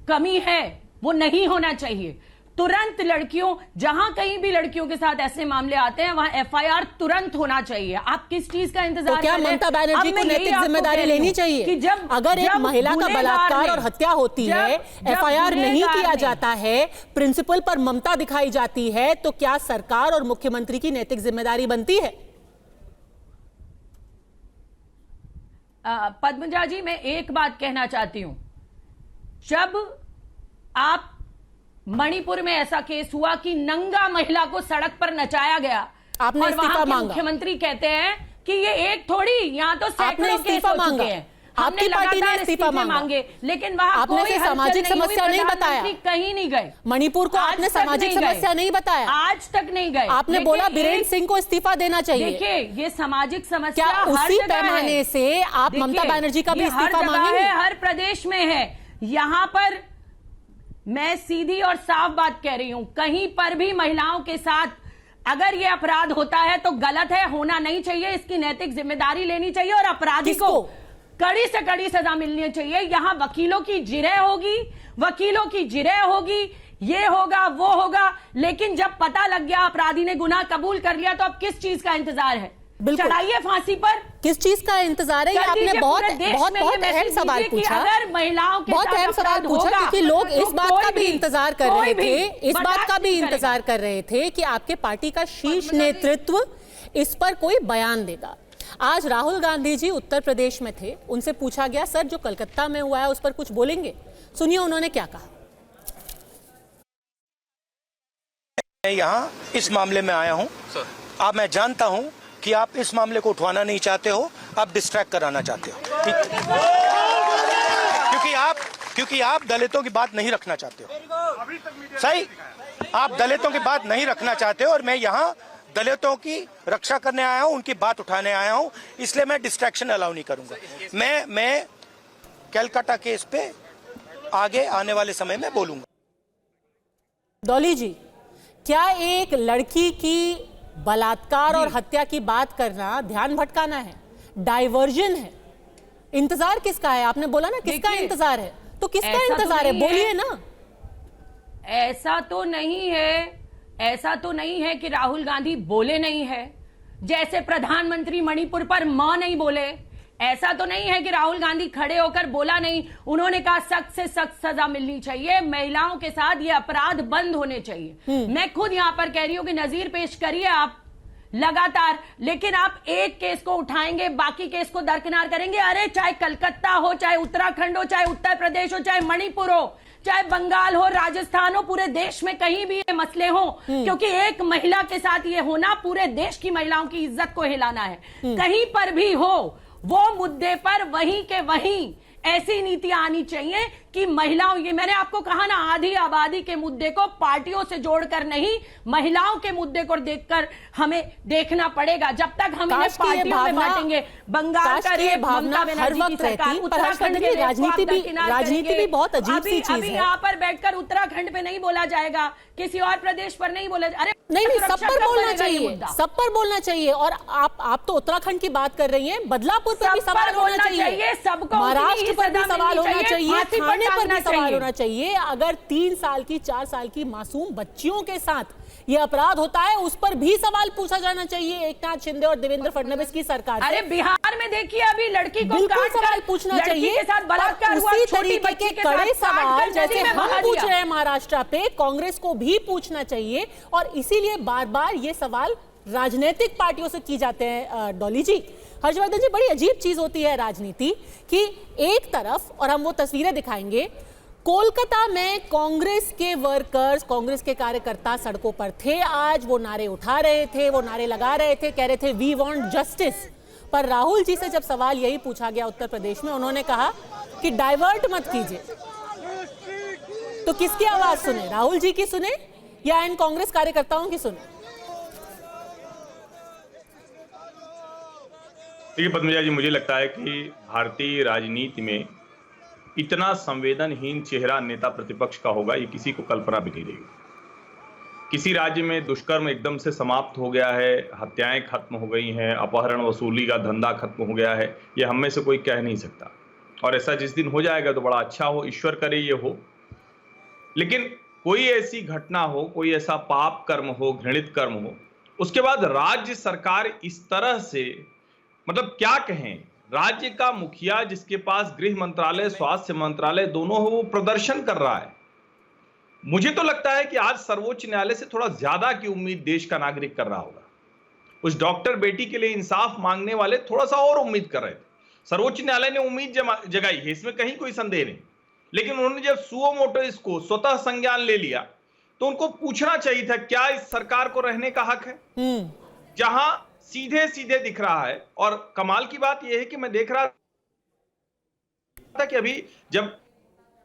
कमी है, वो नहीं होना चाहिए। तुरंत लड़कियों, जहां कहीं भी लड़कियों के साथ ऐसे मामले आते हैं, वहां एफआईआर तुरंत होना चाहिए। आप किस चीज का इंतजार तो क्या ममता बनर्जी को नैतिक जिम्मेदारी लेनी चाहिए कि जब अगर एक महिला का बलात्कार और हत्या होती है, एफआईआर नहीं किया जाता है, प्रिंसिपल पर ममता दिखाई जाती है, तो क्या सरकार और मुख्यमंत्री की नैतिक जिम्मेदारी बनती है? पद्मजा जी, मैं एक बात कहना चाहती हूं, जब आप मणिपुर में ऐसा केस हुआ कि नंगा महिला को सड़क पर नचाया गया, आपने और इस्तीफा वहां के मांगा, मुख्यमंत्री कहते हैं कि ये एक थोड़ी, यहाँ तो सैकड़ों केस हो चुके हैं, आपकी पार्टी ने इस्तीफा मांगे, लेकिन वहां आपने कोई सामाजिक समस्या नहीं बताया, कहीं नहीं गए। मणिपुर को आपने सामाजिक समस्या नहीं बताया, आज तक नहीं गए। आपने बोला बीरेन सिंह को इस्तीफा देना चाहिए। देखिए, ये सामाजिक समस्या क्या उसी पैमाने से आप ममता बनर्जी का भी इस्तीफा मांगेंगे? हर प्रदेश में है। यहाँ पर मैं सीधी और साफ बात कह रही हूं, कहीं पर भी महिलाओं के साथ अगर ये अपराध होता है तो गलत है, होना नहीं चाहिए, इसकी नैतिक जिम्मेदारी लेनी चाहिए और अपराधी को कड़ी से कड़ी सजा मिलनी चाहिए। यहां वकीलों की जिरह होगी, ये होगा वो होगा, लेकिन जब पता लग गया अपराधी ने गुनाह कबूल कर लिया, तो अब किस चीज का इंतजार है? बिल्कुल। चढ़ाइए फांसी पर। किस चीज का इंतजार है? ये आपने बहुत अहम सवाल पूछा। अगर महिलाओं के बहुत अहम सवाल पूछा, क्योंकि लोग इस बात का भी इंतजार कर रहे थे, इस बात का भी इंतजार कर रहे थे कि आपके पार्टी का शीर्ष नेतृत्व इस पर कोई बयान देगा। आज राहुल गांधी जी उत्तर प्रदेश में थे, उनसे पूछा गया सर जो कलकत्ता में हुआ है उस पर कुछ बोलेंगे? सुनिए उन्होंने क्या कहा। मैं यहाँ इस मामले में आया हूँ। अब मैं जानता हूँ कि आप इस मामले को उठवाना नहीं चाहते हो, आप डिस्ट्रैक्ट कराना चाहते हो, क्योंकि आप दलितों की बात नहीं रखना चाहते हो। सही, आप दलितों की बात नहीं रखना चाहते हो और मैं यहाँ दलितों की रक्षा करने आया हूँ, उनकी बात उठाने आया हूँ, इसलिए मैं डिस्ट्रैक्शन अलाउ नहीं करूंगा। मैं कलकत्ता केस पे आगे आने वाले समय में बोलूंगा। डॉली जी, क्या एक लड़की की बलात्कार और हत्या की बात करना ध्यान भटकाना है, डाइवर्जन है? इंतजार किसका है? आपने बोला ना किसका इंतजार है, तो किसका इंतजार है? बोलिए ना। ऐसा तो नहीं है, ऐसा तो नहीं है कि राहुल गांधी बोले नहीं है, जैसे प्रधानमंत्री मणिपुर पर मां नहीं बोले। ऐसा तो नहीं है कि राहुल गांधी खड़े होकर बोला नहीं, उन्होंने कहा सख्त से सख्त सजा मिलनी चाहिए, महिलाओं के साथ ये अपराध बंद होने चाहिए। मैं खुद यहां पर कह रही हूं कि नजीर पेश करिए आप लगातार, लेकिन आप एक केस को उठाएंगे, बाकी केस को दरकिनार करेंगे। अरे चाहे कलकत्ता हो, चाहे उत्तराखंड हो, चाहे उत्तर प्रदेश हो, चाहे मणिपुर हो, चाहे बंगाल हो, राजस्थान हो, पूरे देश में कहीं भी ये मसले हो, क्योंकि एक महिला के साथ ये होना पूरे देश की महिलाओं की इज्जत को हिलाना है। कहीं पर भी हो, वो मुद्दे पर वहीं के वहीं ऐसी नीतियां आनी चाहिए कि महिलाओं, ये मैंने आपको कहा ना, आधी आबादी के मुद्दे को पार्टियों से जोड़कर नहीं, महिलाओं के मुद्दे को देखकर हमें देखना पड़ेगा। जब तक हम इन्हें पार्टियों में बांटेंगे, बंगाल का रेप, ममता बनर्जी की सरकार, उत्तराखंड के राजनीति भी बहुत अजीब सी चीज है। यहाँ पर बैठकर उत्तराखंड पे नहीं बोला जाएगा, किसी और प्रदेश पर नहीं बोला। अरे नहीं, सब पर बोलना चाहिए, सब पर बोलना चाहिए। और आप तो उत्तराखंड की बात कर रही हैं, बदलापुर पर भी सवाल होना चाहिए, सबको महाराष्ट्र पर भी सवाल होना चाहिए, थाने पर भी सवाल होना चाहिए। अगर 3 साल की 4 साल की मासूम बच्चियों के साथ ये अपराध होता है, उस पर भी सवाल पूछा जाना चाहिए एकनाथ शिंदे और देवेंद्र फडणवीस की सरकार से। अरे बिहार में देखिए, अभी लड़की को बिल्कुल सवाल पूछना चाहिए के साथ बलात्कार हुआ, उसी छोटी तरीके बच्ची के के कड़े साथ सवाल जैसे हम पूछ रहे हैं महाराष्ट्र पे, कांग्रेस को भी पूछना चाहिए। और इसीलिए बार बार ये सवाल राजनीतिक पार्टियों से की जाते हैं। डॉली जी, हर्षवर्धन जी, बड़ी अजीब चीज होती है राजनीति कि एक तरफ, और हम वो तस्वीरें दिखाएंगे, कोलकाता में कांग्रेस के वर्कर्स, कांग्रेस के कार्यकर्ता सड़कों पर थे आज, वो नारे उठा रहे थे, वो नारे लगा रहे थे, कह रहे थे वी वांट जस्टिस। पर राहुल जी से जब सवाल यही पूछा गया उत्तर प्रदेश में, उन्होंने कहा कि डाइवर्ट मत कीजिए। तो किसकी आवाज सुने, राहुल जी की सुने या इन कांग्रेस कार्यकर्ताओं की सुने? देखिए पद्मजा जी, मुझे लगता है कि भारतीय राजनीति में इतना संवेदनहीन चेहरा नेता प्रतिपक्ष का होगा, ये किसी को कल्पना भी नहीं रहेगी। किसी राज्य में दुष्कर्म एकदम से समाप्त हो गया है, हत्याएं खत्म हो गई हैं, अपहरण वसूली का धंधा खत्म हो गया है, ये हम में से कोई कह नहीं सकता। और ऐसा जिस दिन हो जाएगा तो बड़ा अच्छा हो, ईश्वर करे ये हो। लेकिन कोई ऐसी घटना हो, कोई ऐसा पाप कर्म हो, घृणित कर्म हो, उसके बाद राज्य सरकार इस तरह से, मतलब क्या कहें, राज्य का मुखिया जिसके पास गृह मंत्रालय, स्वास्थ्य मंत्रालय दोनों हो, वो प्रदर्शन कर रहा है। मुझे तो लगता है कि आज सर्वोच्च न्यायालय से थोड़ा ज्यादा की उम्मीद देश का नागरिक कर रहा होगा। उस डॉक्टर बेटी के लिए इंसाफ मांगने वाले थोड़ा सा और उम्मीद कर रहे थे। सर्वोच्च न्यायालय ने उम्मीद जगाई है, इसमें कहीं कोई संदेह नहीं, लेकिन उन्होंने जब सुओ मोटो इसको स्वतः संज्ञान ले लिया तो उनको पूछना चाहिए था क्या इस सरकार को रहने का हक है, जहां सीधे सीधे दिख रहा है। और कमाल की बात यह है कि मैं देख रहा था कि अभी जब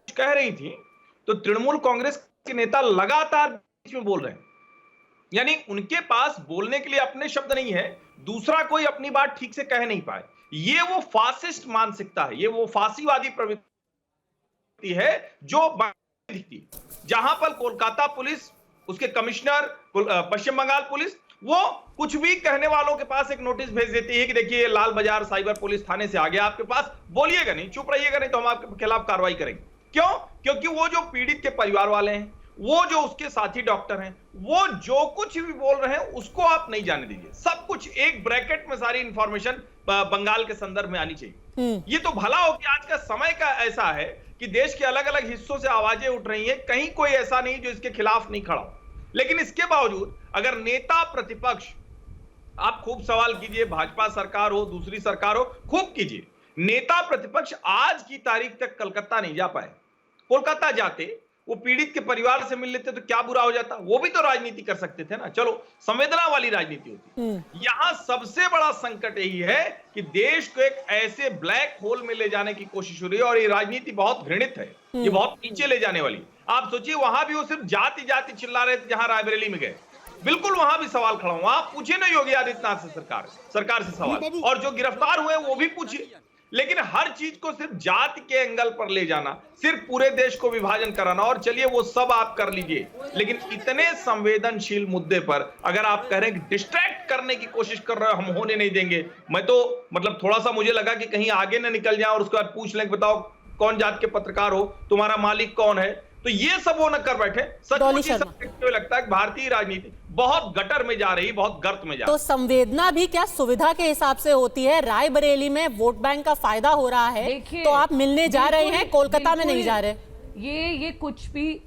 कह रही थी तो तृणमूल कांग्रेस के नेता लगातार बीच में बोल रहे हैं, यानी उनके पास बोलने के लिए अपने शब्द नहीं है, दूसरा कोई अपनी बात ठीक से कह नहीं पाए। ये वो फासिस्ट मानसिकता है, ये वो फांसीवादी प्रवृत्ति है जो दिखती है। जहां पर कोलकाता पुलिस, उसके कमिश्नर, पश्चिम बंगाल पुलिस, वो कुछ भी कहने वालों के पास एक नोटिस भेज देती है कि देखिए लाल बाजार साइबर पुलिस थाने से आ गया आपके पास, बोलिएगा नहीं, चुप रहिएगा नहीं तो हम आपके खिलाफ कार्रवाई करेंगे। क्यों? क्योंकि वो जो पीड़ित के परिवार वाले हैं, वो जो उसके साथी डॉक्टर हैं, वो जो कुछ भी बोल रहे हैं उसको आप नहीं जाने दीजिए। सब कुछ एक ब्रैकेट में सारी इंफॉर्मेशन बंगाल के संदर्भ में आनी चाहिए। ये तो भला हो कि आज का समय का ऐसा है कि देश के अलग अलग हिस्सों से आवाजें उठ रही हैं, कहीं कोई ऐसा नहीं जो इसके खिलाफ नहीं खड़ा हो। लेकिन इसके बावजूद अगर नेता प्रतिपक्ष, आप खूब सवाल कीजिए, भाजपा सरकार हो दूसरी सरकार हो, खूब कीजिए, नेता प्रतिपक्ष आज की तारीख तक कलकत्ता नहीं जा पाए। कोलकाता जाते, वो पीड़ित के परिवार से मिल लेते तो क्या बुरा हो जाता, वो भी तो राजनीति कर सकते थे ना, चलो संवेदना वाली राजनीति होती। यहां सबसे बड़ा संकट यही है कि देश को एक ऐसे ब्लैक होल में ले जाने की कोशिश हो रही है, और ये राजनीति बहुत घृणित है, ये बहुत नीचे ले जाने वाली। आप सोचिए, वहां भी वो सिर्फ जाति जाति चिल्ला रहे थे जहां रायबरेली में गए, बिल्कुल वहां भी सवाल खड़ा हुआ। आप पूछे ना योगी आदित्यनाथ से, सरकार से सवाल, और जो गिरफ्तार हुए वो भी पूछिए। लेकिन हर चीज को सिर्फ जाति के एंगल पर ले जाना, सिर्फ पूरे देश को विभाजन कराना, और चलिए वो सब आप कर लीजिए, लेकिन इतने संवेदनशील मुद्दे पर अगर आप कह रहे हैं कि डिस्ट्रैक्ट करने की कोशिश कर रहे हो, हम होने नहीं देंगे। मैं तो मतलब थोड़ा सा मुझे लगा कि कहीं आगे ना निकल जाए और उसके बाद पूछ लें, बताओ कौन जात के पत्रकार हो, तुम्हारा मालिक कौन है, तो ये सब वो न कर बैठे। सचमुच लगता है कि भारतीय राजनीति बहुत गटर में जा रही, बहुत गर्त में जा रही। तो संवेदना भी क्या सुविधा के हिसाब से होती है? रायबरेली में वोट बैंक का फायदा हो रहा है तो आप मिलने जा रहे हैं, कोलकाता में नहीं जा रहे। ये कुछ भी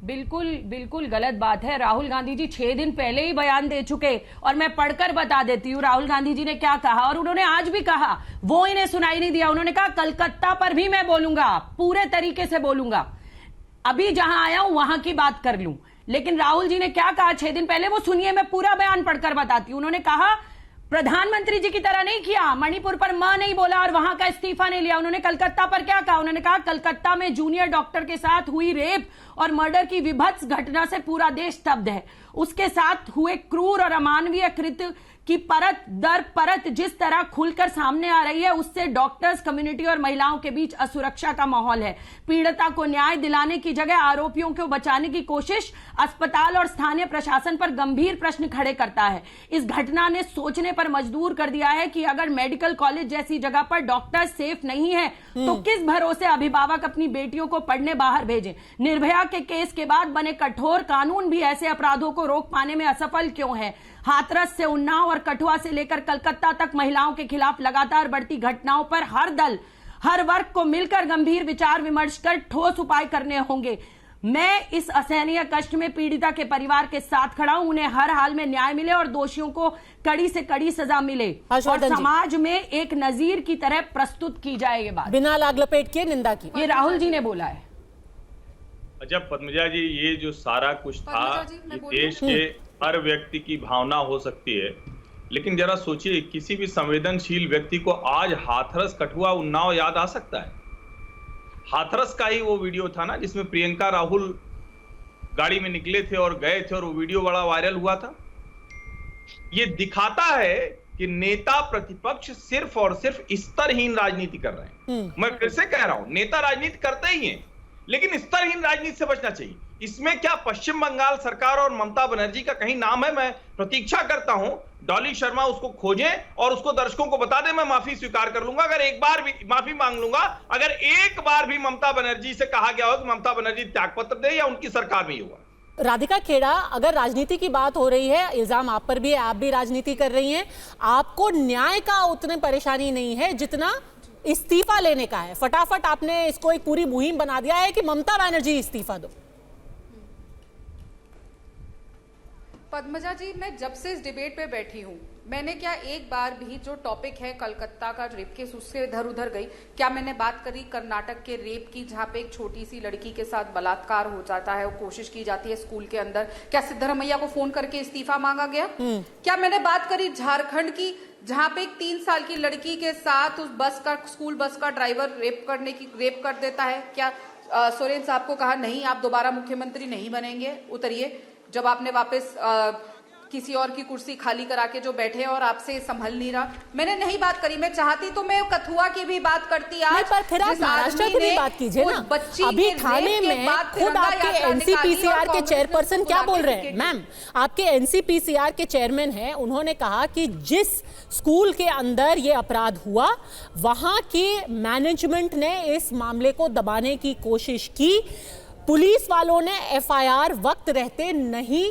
बिल्कुल गलत बात है। राहुल गांधी जी 6 दिन पहले ही बयान दे चुके, और मैं पढ़कर बता देती हूँ राहुल गांधी जी ने क्या कहा, और उन्होंने आज भी कहा, वो इन्हें सुनाई नहीं दिया। उन्होंने कहा कलकत्ता पर भी मैं बोलूंगा, पूरे तरीके से बोलूंगा, अभी जहां आया हूं वहां की बात कर लूं। लेकिन राहुल जी ने क्या कहा 6 दिन पहले, वो सुनिए, मैं पूरा बयान पढ़कर बताती हूं। उन्होंने कहा प्रधानमंत्री जी की तरह नहीं किया, मणिपुर पर मां नहीं बोला और वहां का इस्तीफा नहीं लिया। उन्होंने कलकत्ता पर क्या कहा, उन्होंने कहा कलकत्ता में जूनियर डॉक्टर के साथ हुई रेप और मर्डर की विभत्स घटना से पूरा देश स्तब्ध है। उसके साथ हुए क्रूर और अमानवीय कृत्य की परत दर परत जिस तरह खुलकर सामने आ रही है, उससे डॉक्टर्स कम्युनिटी और महिलाओं के बीच असुरक्षा का माहौल है। पीड़िता को न्याय दिलाने की जगह आरोपियों को बचाने की कोशिश अस्पताल और स्थानीय प्रशासन पर गंभीर प्रश्न खड़े करता है। इस घटना ने सोचने पर मजबूर कर दिया है कि अगर मेडिकल कॉलेज जैसी जगह पर डॉक्टर सेफ नहीं है तो किस भरोसे अभिभावक अपनी बेटियों को पढ़ने बाहर भेजें। निर्भया के केस के बाद बने कठोर कानून भी ऐसे अपराधों को रोक पाने में असफल क्यों है? हाथरस से उन्नाव और कठुआ से लेकर कलकत्ता तक महिलाओं के खिलाफ लगातार बढ़ती घटनाओं पर हर दल, हर वर्ग को मिलकर गंभीर विचार विमर्श कर ठोस उपाय करने होंगे। मैं इस असहनीय कष्ट में पीड़िता के परिवार के साथ खड़ा हूं। उन्हें हर हाल में न्याय मिले और दोषियों को कड़ी से कड़ी सजा मिले और समाज में एक नजीर की तरह प्रस्तुत की जाए। ये बात बिना लाग लपेट के निंदा की, ये राहुल जी ने बोला है। अच्छा पद्मजा जी, ये जो सारा कुछ था, ये देश के हर व्यक्ति की भावना हो सकती है, लेकिन जरा सोचिए, किसी भी संवेदनशील व्यक्ति को आज हाथरस, कठुआ, उन्नाव याद आ सकता है? हाथरस का ही वो वीडियो था ना जिसमें प्रियंका राहुल गाड़ी में निकले थे और गए थे, और वो वीडियो बड़ा वायरल हुआ था। ये दिखाता है कि नेता प्रतिपक्ष सिर्फ और सिर्फ स्तरहीन राजनीति कर रहे हैं। मैं फिर से कह रहा हूं, नेता राजनीति करते ही हैं, लेकिन स्तरहीन राजनीति से बचना चाहिए। इसमें क्या पश्चिम बंगाल सरकार और ममता बनर्जी का कहीं नाम है? मैं प्रतीक्षा करता हूं डॉली शर्मा उसको खोजें और उसको दर्शकों को बता दें। मैं माफी स्वीकार कर लूंगा अगर एक बार भी माफी मांग लूंगा अगर एक बार भी ममता बनर्जी से कहा गया हो कि ममता बनर्जी त्यागपत्र दे या उनकी सरकार में ही हुआ। राधिका खेड़ा, अगर राजनीति की बात हो रही है, इल्जाम आप पर भी है, आप भी राजनीति कर रही हैं, आपको न्याय का उतनी परेशानी नहीं है जितना इस्तीफा लेने का है। फटाफट आपने इसको एक पूरी मुहिम बना दिया है कि ममता बनर्जी इस्तीफा दो। पद्मजा जी, मैं जब से इस डिबेट पे बैठी हूँ, मैंने क्या एक बार भी जो टॉपिक है कलकत्ता का रेप केस उससे इधर उधर गई? क्या मैंने बात करी कर्नाटक के रेप की, जहाँ पे एक छोटी सी लड़की के साथ बलात्कार हो जाता है, वो कोशिश की जाती है स्कूल के अंदर, क्या सिद्धरमैया को फोन करके इस्तीफा मांगा गया? क्या मैंने बात करी झारखंड की, जहाँ पे एक 3 साल की लड़की के साथ उस बस का, स्कूल बस का ड्राइवर रेप कर देता है? क्या सोरेन साहब को कहा नहीं आप दोबारा मुख्यमंत्री नहीं बनेंगे, उतरिए, जब आपने वापस किसी और की कुर्सी खाली करा के जो बैठे और आपसे संभल नहीं रहा? मैंने नहीं बात करी। मैं चाहती तो मैं कथुआ की भी बात करती आज, पर फिर आप महाराष्ट्र की भी बात कीजिए ना। अभी थाने में खुद आपके एनसीपीसीआर के चेयरपर्सन क्या बोल रहे हैं? मैम, आपके एनसीपीसीआर के चेयरमैन हैं, उन्होंने कहा कि जिस स्कूल के अंदर ये अपराध हुआ वहां की मैनेजमेंट ने इस मामले को दबाने की कोशिश की। पुलिस वालों ने एफआईआर वक्त रहते नहीं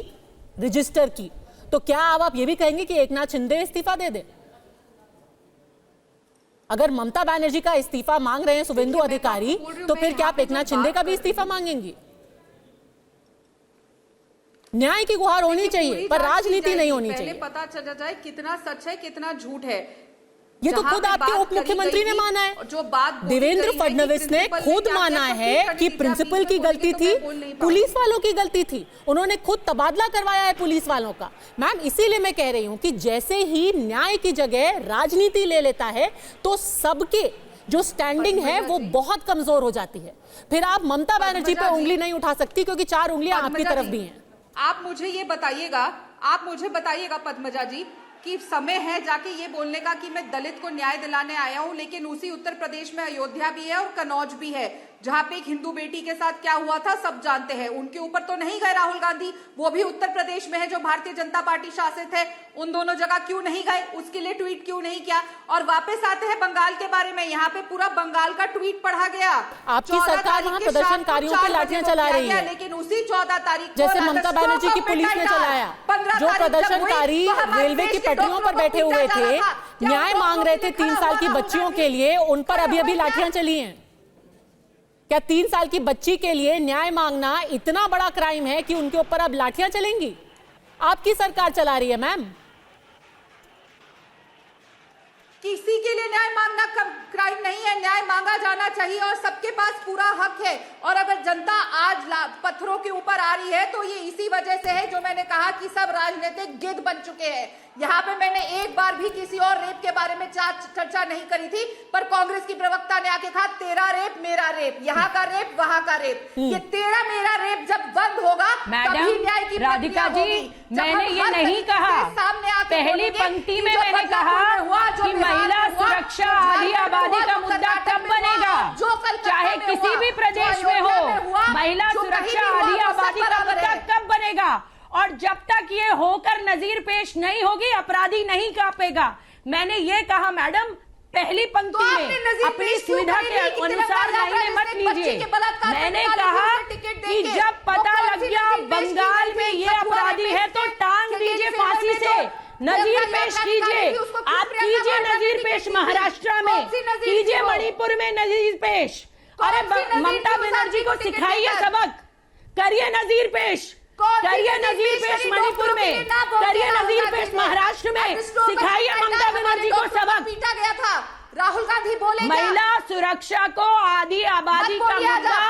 रजिस्टर की, तो क्या अब आप ये भी कहेंगे कि एकनाथ शिंदे इस्तीफा दे दे? अगर ममता बनर्जी का इस्तीफा मांग रहे हैं शुभेंदु अधिकारी, तो फिर क्या आप एकनाथ शिंदे का भी इस्तीफा मांगेंगी? न्याय की गुहार होनी चाहिए, पर राजनीति नहीं होनी चाहिए। पता चल जाए कितना सच है कितना झूठ है। ये तो खुद आपके उप मुख्यमंत्री ने माना है, जो बात देवेंद्र फडणवीस ने खुद माना है कि प्रिंसिपल की गलती थी, पुलिस वालों की गलती थी। उन्होंने खुद तबादला करवाया है पुलिस वालों का। मैम, इसीलिए मैं कह रही हूं कि जैसे ही न्याय की जगह राजनीति ले लेता है तो सबके जो स्टैंडिंग है वो बहुत कमजोर हो जाती है। फिर आप ममता बनर्जी पे उंगली नहीं उठा सकती, क्योंकि 4 उंगलियां आपकी तरफ भी हैं। आप मुझे बताइएगा पद्मजा जी कि समय है जाके ये बोलने का कि मैं दलित को न्याय दिलाने आया हूं, लेकिन उसी उत्तर प्रदेश में अयोध्या भी है और कन्नौज भी है, जहां पे एक हिंदू बेटी के साथ क्या हुआ था सब जानते हैं। उनके ऊपर तो नहीं गए राहुल गांधी, वो भी उत्तर प्रदेश में है जो भारतीय जनता पार्टी शासित है। उन दोनों जगह क्यों नहीं गए, उसके लिए ट्वीट क्यों नहीं किया? और वापस आते हैं बंगाल के बारे में, यहाँ पे पूरा बंगाल का ट्वीट पढ़ा गया। आपकी सरकार वहां प्रदर्शनकारियों पे लाठियां चला रही है, लेकिन उसी 14 तारीख जैसे ममता बनर्जी की पुलिस ने चलाया। जो प्रदर्शनकारी रेलवे की पटरियों पर बैठे हुए थे, न्याय मांग रहे थे 3 साल की बच्चियों के लिए, उन पर अभी लाठियां चली हैं। क्या 3 साल की बच्ची के लिए न्याय मांगना इतना बड़ा क्राइम है कि उनके ऊपर अब लाठियां चलेंगी? आपकी सरकार चला रही है मैम। किसी के लिए न्याय मांगना क्राइम नहीं है, न्याय मांगा जाना चाहिए और सबके पास पूरा हक है। और अगर जनता आज पत्थरों के ऊपर आ रही है तो ये इसी वजह से है जो मैंने कहा कि सब राजनीतिक गिद्ध बन चुके हैं। यहाँ पे मैंने एक बार भी किसी और रेप के बारे में चर्चा नहीं करी थी, पर कांग्रेस की प्रवक्ता ने आके कहा तेरा रेप मेरा रेप, यहाँ का रेप वहां का रेप। ये तेरा मेरा रेप जब बंद होगा तभी न्याय की राधिका जी, मैंने ये नहीं कहा, पहली पंक्ति में मैंने कहा कि महिला सुरक्षा आधी आबादी का मुद्दा तब बनेगा चाहे किसी भी प्रदेश में हो। महिला सुरक्षा आधी आबादी का मुद्दा कब बनेगा? और जब तक ये होकर नजीर पेश नहीं होगी अपराधी नहीं कांपेगा। मैंने ये कहा मैडम पहली पंक्ति में, अपनी सुविधा के अनुसार लाइनें मत लीजिए। मैंने कहा कि जब पता लग गया बंगाल में ये अपराधी है तो टांग दीजिए फांसी से, नजीर पेश कीजिए। आप कीजिए नजीर पेश महाराष्ट्र में, कीजिए मणिपुर में नजीर पेश। अरे ममता बनर्जी को सिखाइए सबक, करिए नजीर पेश, करिए नजीर पेश मणिपुर में, करिए नजीर पेश महाराष्ट्र में, सिखाइए ममता बनर्जी को सबक। पीटा गया था, राहुल गांधी बोले महिला सुरक्षा को आधी आबादी का मुद्दा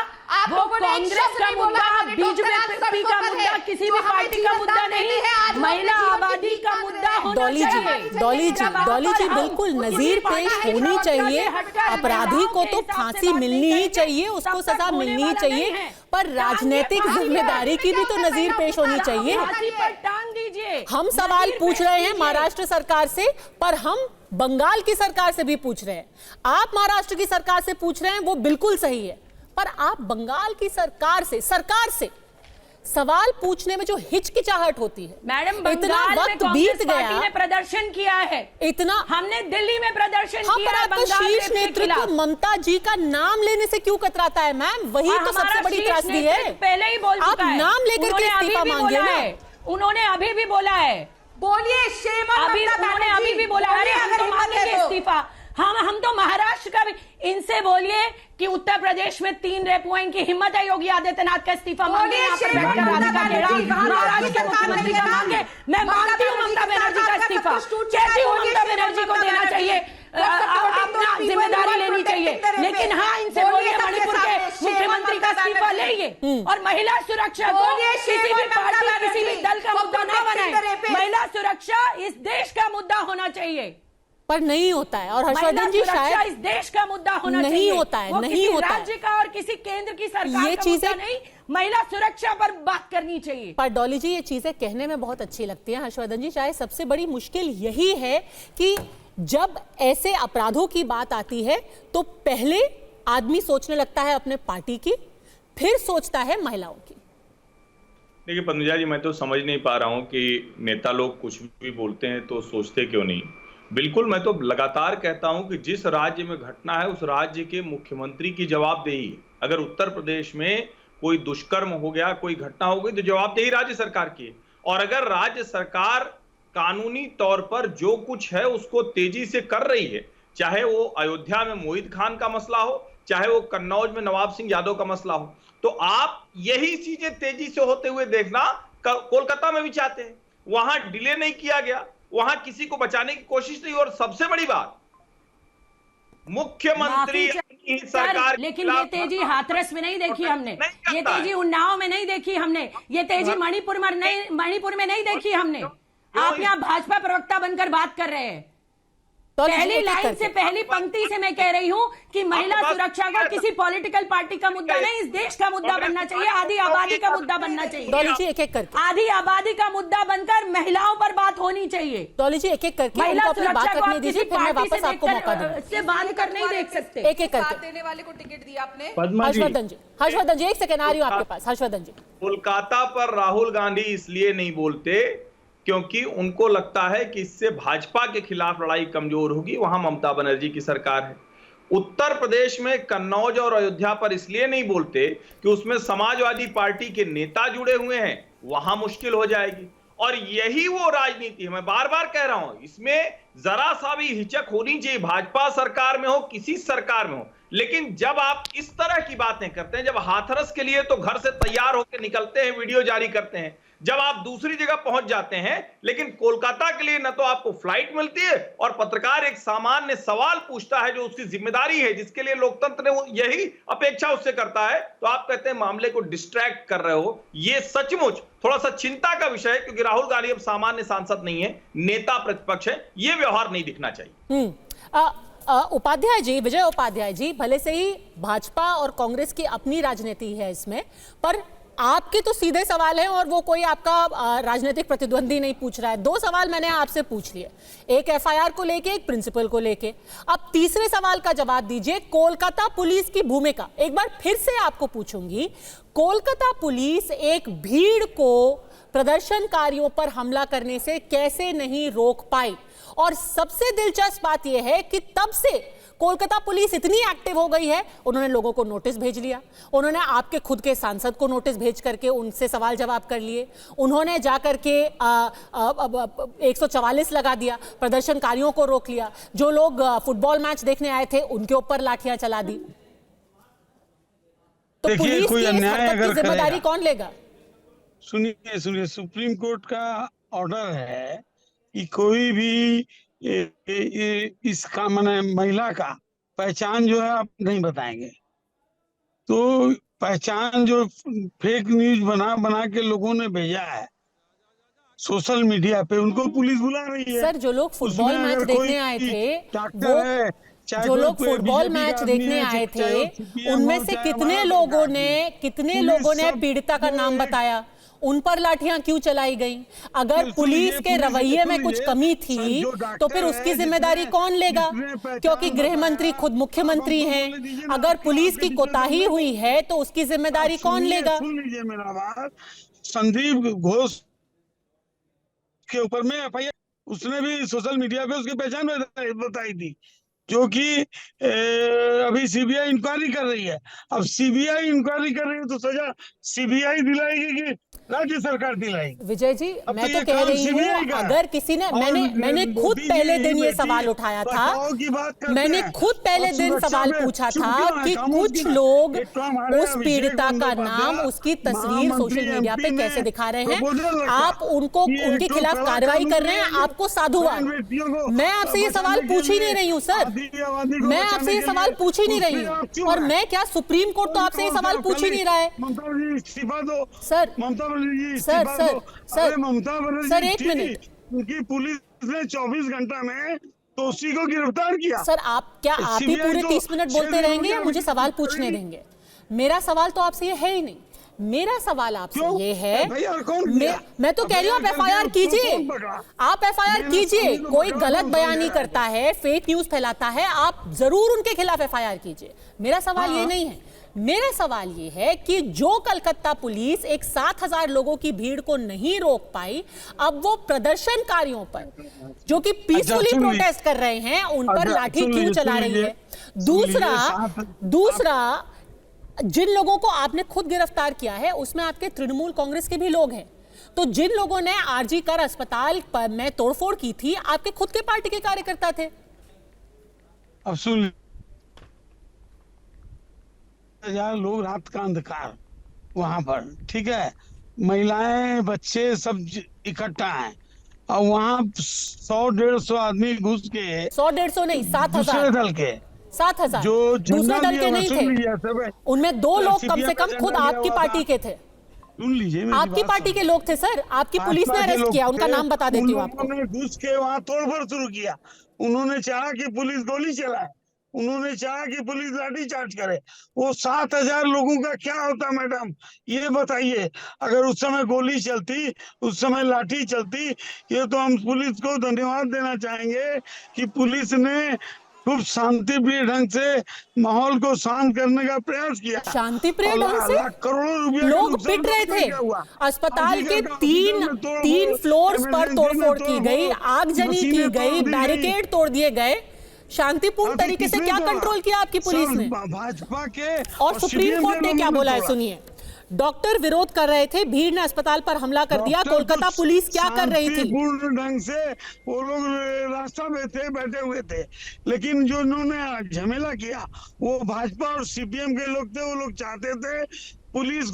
वो कांग्रेस का मुद्दा, बीजेपी का मुद्दा, किसी भी पार्टी का मुद्दा नहीं, महिला आबादी का मुद्दा होना चाहिए। डॉली जी बिल्कुल नजीर पेश होनी चाहिए। अपराधी को तो फांसी मिलनी ही चाहिए, उसको सजा मिलनी ही चाहिए, पर राजनीतिक जिम्मेदारी की भी तो नजीर पेश होनी चाहिए। हम सवाल पूछ रहे हैं महाराष्ट्र सरकार से, पर हम बंगाल की सरकार से भी पूछ रहे हैं। आप महाराष्ट्र की सरकार से पूछ रहे हैं, वो बिल्कुल सही है, पर आप बंगाल की सरकार से सवाल पूछने में जो हिचकिचाहट होती है मैडम, इतना वक्त बीत गया, ने प्रदर्शन किया है, इतना हमने दिल्ली में प्रदर्शन किया है। आपका शीर्ष नेतृत्व ममता जी का नाम लेने से क्यों कतराता है मैम? वही तो सबसे बड़ी त्रासदी है। पहले ही बोल चुका है, आप नाम लेकर के इस्तीफा मांगिए ना। उन्होंने अभी भी बोला है, बोलिए उन्होंने अभी भी बोला, अरे हम तो मांगेंगे इस्तीफा। हम तो महाराष्ट्र का भी, इनसे बोलिए कि उत्तर प्रदेश में 3 रेप हुए, इनकी हिम्मत है योगी आदित्यनाथ का इस्तीफा मांगे, यहाँ पर बैठकर राधिका खेड़ा महाराष्ट्र के मुख्यमंत्री का मांगे। मैं मांगती हूँ ममता बनर्जी का इस्तीफा, कहती हूँ ममता बनर्जी को देना चाहिए, अपना जिम्मेदारी लेनी चाहिए। लेकिन हाँ, इनसे बोलिए मणिपुर के मुख्यमंत्री का इस्तीफा लेंगे और महिला सुरक्षा को किसी भी पार्टी, किसी भी दल का मुद्दा न बनाए। महिला सुरक्षा इस देश का मुद्दा होना चाहिए, पर नहीं होता है। और हर्षवर्धन जी शायद इस देश का मुद्दा होना नहीं चाहिए, होता है, वो नहीं किसी होता राज्य का और किसी केंद्र की सरकार ये का चीजें मुद्दा नहीं, महिला सुरक्षा पर बात करनी चाहिए। पर डॉली जी ये चीजें कहने में बहुत अच्छी लगती हैं हर्षवर्धन जी, शायद सबसे बड़ी मुश्किल यही है कि जब ऐसे अपराधों की बात आती है तो पहले आदमी सोचने लगता है अपने पार्टी की, फिर सोचता है महिलाओं की। देखिए पद्मजा जी, मैं तो समझ नहीं पा रहा हूं कि नेता लोग कुछ भी बोलते हैं तो सोचते क्यों नहीं। बिल्कुल, मैं तो लगातार कहता हूं कि जिस राज्य में घटना है उस राज्य के मुख्यमंत्री की जवाबदेही। अगर उत्तर प्रदेश में कोई दुष्कर्म हो गया, कोई घटना हो गई, तो जवाबदेही राज्य सरकार की है। और अगर राज्य सरकार कानूनी तौर पर जो कुछ है उसको तेजी से कर रही है, चाहे वो अयोध्या में मोहित खान का मसला हो, चाहे वो कन्नौज में नवाब सिंह यादव का मसला हो, तो आप यही चीजें तेजी से होते हुए देखना कोलकाता में भी चाहते हैं। वहां डिले नहीं किया गया, वहां किसी को बचाने की कोशिश नहीं। और सबसे बड़ी बात, मुख्यमंत्री सरकार, लेकिन ये तेजी हाथरस में नहीं देखी हमने, ये तेजी उन्नाव में नहीं देखी हमने, ये तेजी मणिपुर में नहीं देखी हमने। आप यहाँ भाजपा प्रवक्ता बनकर बात कर रहे हैं। पहली लाइन से, पहली पंक्ति से मैं कह रही हूँ कि महिला सुरक्षा का किसी पॉलिटिकल पार्टी का मुद्दा नहीं, इस देश का मुद्दा बनना चाहिए, आधी आबादी का मुद्दा बनना चाहिए। डॉली जी एक-एक करके, आधी आबादी का मुद्दा बनकर महिलाओं पर बात होनी चाहिए। डॉली जी एक-एक करके महिला अपनी बात सुरक्षा को रखने आप दीजिए, किसी फिर मैं पार्टी वापस आपको मौका दूंगा। से बांध कर नहीं देख सकते। एक-एक करके देने वाले को टिकट दिया आपने। हर्षवर्धन जी एक सेकंड आ रही हूँ आपके पास। हर्षवर्धन जी, कोलकाता पर राहुल गांधी इसलिए नहीं बोलते क्योंकि उनको लगता है कि इससे भाजपा के खिलाफ लड़ाई कमजोर होगी, वहां ममता बनर्जी की सरकार है। उत्तर प्रदेश में कन्नौज और अयोध्या पर इसलिए नहीं बोलते कि उसमें समाजवादी पार्टी के नेता जुड़े हुए हैं, वहां मुश्किल हो जाएगी। और यही वो राजनीति है, मैं बार बार कह रहा हूं, इसमें जरा सा भी हिचक होनी चाहिए, भाजपा सरकार में हो, किसी सरकार में हो। लेकिन जब आप इस तरह की बातें करते हैं, जब हाथरस के लिए तो घर से तैयार होकर निकलते हैं, वीडियो जारी करते हैं, जब आप दूसरी जगह पहुंच जाते हैं, लेकिन कोलकाता के लिए न तो आपको फ्लाइट मिलती है और पत्रकार एक सामान्य सवाल पूछता है जो उसकी जिम्मेदारी है, जिसके लिए लोकतंत्र ने यही अपेक्षा उससे करता है, तो आप कहते हैं मामले को डिस्ट्रैक्ट कर रहे हो। ये सचमुच थोड़ा सा चिंता का विषय है, क्योंकि राहुल गांधी अब सामान्य सांसद नहीं है, नेता प्रतिपक्ष है। ये व्यवहार नहीं दिखना चाहिए। उपाध्याय जी, विजय उपाध्याय जी, भले से ही भाजपा और कांग्रेस की अपनी राजनीति है इसमें, पर आपके तो सीधे सवाल हैं और वो कोई आपका राजनीतिक प्रतिद्वंदी नहीं पूछ रहा है। दो सवाल मैंने आपसे पूछ लिए, एक एफआईआर को लेके, एक प्रिंसिपल को लेके। अब तीसरे सवाल का जवाब दीजिए, कोलकाता पुलिस की भूमिका। एक बार फिर से आपको पूछूंगी, कोलकाता पुलिस एक भीड़ को प्रदर्शनकारियों पर हमला करने से कैसे नहीं रोक पाई? और सबसे दिलचस्प बात यह है कि तब से कोलकाता पुलिस इतनी एक्टिव हो गई है, उन्होंने लोगों को नोटिस भेज लिया, उन्होंने आपके खुद के सांसद को नोटिस भेज करके उनसे सवाल जवाब कर लिए, उन्होंने जाकर के 144 लगा दिया, प्रदर्शनकारियों को रोक लिया, जो लोग फुटबॉल मैच देखने आए थे उनके ऊपर लाठियां चला दी। तो पुलिस की जिम्मेदारी कौन लेगा? सुनिए, सुप्रीम कोर्ट का ऑर्डर है कि कोई भी इसका माने महिला का पहचान जो है आप नहीं बताएंगे। तो पहचान जो फेक न्यूज बना के लोगों ने भेजा है सोशल मीडिया पे, उनको पुलिस बुला रही है। सर, जो लोग फुटबॉल मैच देखने आए थे, जो लोग फुटबॉल मैच देखने आए थे, उनमें से कितने लोगों ने पीड़िता का नाम बताया? उन पर लाठियां क्यों चलाई गई? अगर पुलिस के रवैये में कुछ कमी थी तो फिर उसकी जिम्मेदारी कौन लेगा? क्योंकि गृह मंत्री खुद मुख्यमंत्री हैं। अगर पुलिस की कोताही हुई है तो उसकी जिम्मेदारी कौन लेगा? सुन लीजिए मेरा बात, संदीप घोष के ऊपर में एफआईआर, उसने भी सोशल मीडिया पे उसकी पहचान बताई थी, जो कि अभी सीबीआई इंक्वायरी कर रही है। अब सीबीआई इंक्वायरी कर रही है तो सजा सीबीआई दिलाएगी कि राज्य सरकार दिलाएगी? विजय जी, मैं तो कह रही हूँ, अगर किसी ने, मैंने खुद पहले दिन ये सवाल उठाया था, मैंने खुद पहले दिन सवाल पूछा था कि कुछ लोग उस पीड़िता का नाम, उसकी तस्वीर सोशल मीडिया पे कैसे दिखा रहे हैं, आप उनको उनके खिलाफ कार्रवाई कर रहे हैं, आपको साधुवाद। मैं आपसे ये सवाल पूछ ही नहीं रही हूँ सर, मैं आपसे ये सवाल पूछ ही नहीं रही हूँ। और मैं क्या, सुप्रीम कोर्ट तो आपसे ये सवाल पूछ ही नहीं रहा है। सर एक मिनट, उनकी पुलिस ने 24 घंटा में दोषी को गिरफ्तार किया। सर आप ही पूरे 30 मिनट बोलते रहेंगे या मुझे सवाल पूछने देंगे? मेरा सवाल तो आपसे ये है ही नहीं। मेरा सवाल आपसे ये है, मैं तो कह रही हूँ आप एफआईआर कीजिए, आप एफआईआर कीजिए। कोई गलत बयानी करता है, फेक न्यूज फैलाता है, आप जरूर उनके खिलाफ एफआईआर कीजिए। मेरा सवाल ये नहीं है। मेरा सवाल ये है कि जो कलकत्ता पुलिस एक 7,000 लोगों की भीड़ को नहीं रोक पाई, अब वो प्रदर्शनकारियों पर जो कि पीसफुली प्रोटेस्ट कर रहे हैं उन पर लाठी क्यों चला रही है? दूसरा जिन लोगों को आपने खुद गिरफ्तार किया है उसमें आपके तृणमूल कांग्रेस के भी लोग हैं। तो जिन लोगों ने आरजी कर अस्पताल में तोड़फोड़ की थी आपके खुद के पार्टी के कार्यकर्ता थे। अब सुन, हजार लोग, रात का अंधकार वहां पर, ठीक है, महिलाएं बच्चे सब इकट्ठा हैं और वहां 100-150 आदमी घुस के, 100-150 नहीं, 7,000 दूसरे दल के, 7,000 जो दूसरे दल के नहीं थे, उनमें 2 लोग कम से कम खुद आपकी पार्टी के थे। सुन लीजिए, आपकी पार्टी के लोग थे सर, आपकी पुलिस ने अरेस्ट किया, उनका नाम बता देती हूँ आपको। उन्होंने घुस के वहां तोड़फोड़ शुरू किया। उन्होंने चाहा कि पुलिस गोली चलाए, उन्होंने चाहा कि पुलिस लाठी चार्ज करे। वो 7,000 लोगों का क्या होता मैडम, ये बताइए। अगर उस समय गोली चलती, उस समय लाठी चलती, ये तो हम पुलिस को धन्यवाद देना चाहेंगे कि पुलिस ने खूब शांतिप्रिय ढंग से माहौल को शांत करने का प्रयास किया। शांतिप्रिय ढंग से करोड़ों रुपए लोग पिट रहे थे। अस्पताल के तीन फ्लोर्स पर तोड़फोड़ की गई, आगजनी की गई, बैरिकेड तोड़ दिए गए। शांतिपूर्ण तरीके से क्या कंट्रोल किया आपकी पुलिस ने? भाजपा के और सुप्रीम कोर्ट ने क्या बोला है सुनिए। डॉक्टर विरोध कर रहे थे, भीड़ ने अस्पताल पर हमला कर दिया, कोलकाता पुलिस क्या कर रही थी? पूर्ण ढंग से वो लोग रास्ता में थे, बैठे हुए थे, लेकिन जो उन्होंने झमेला किया वो भाजपा और सीपीएम के लोग थे। वो लोग चाहते थे पुलिस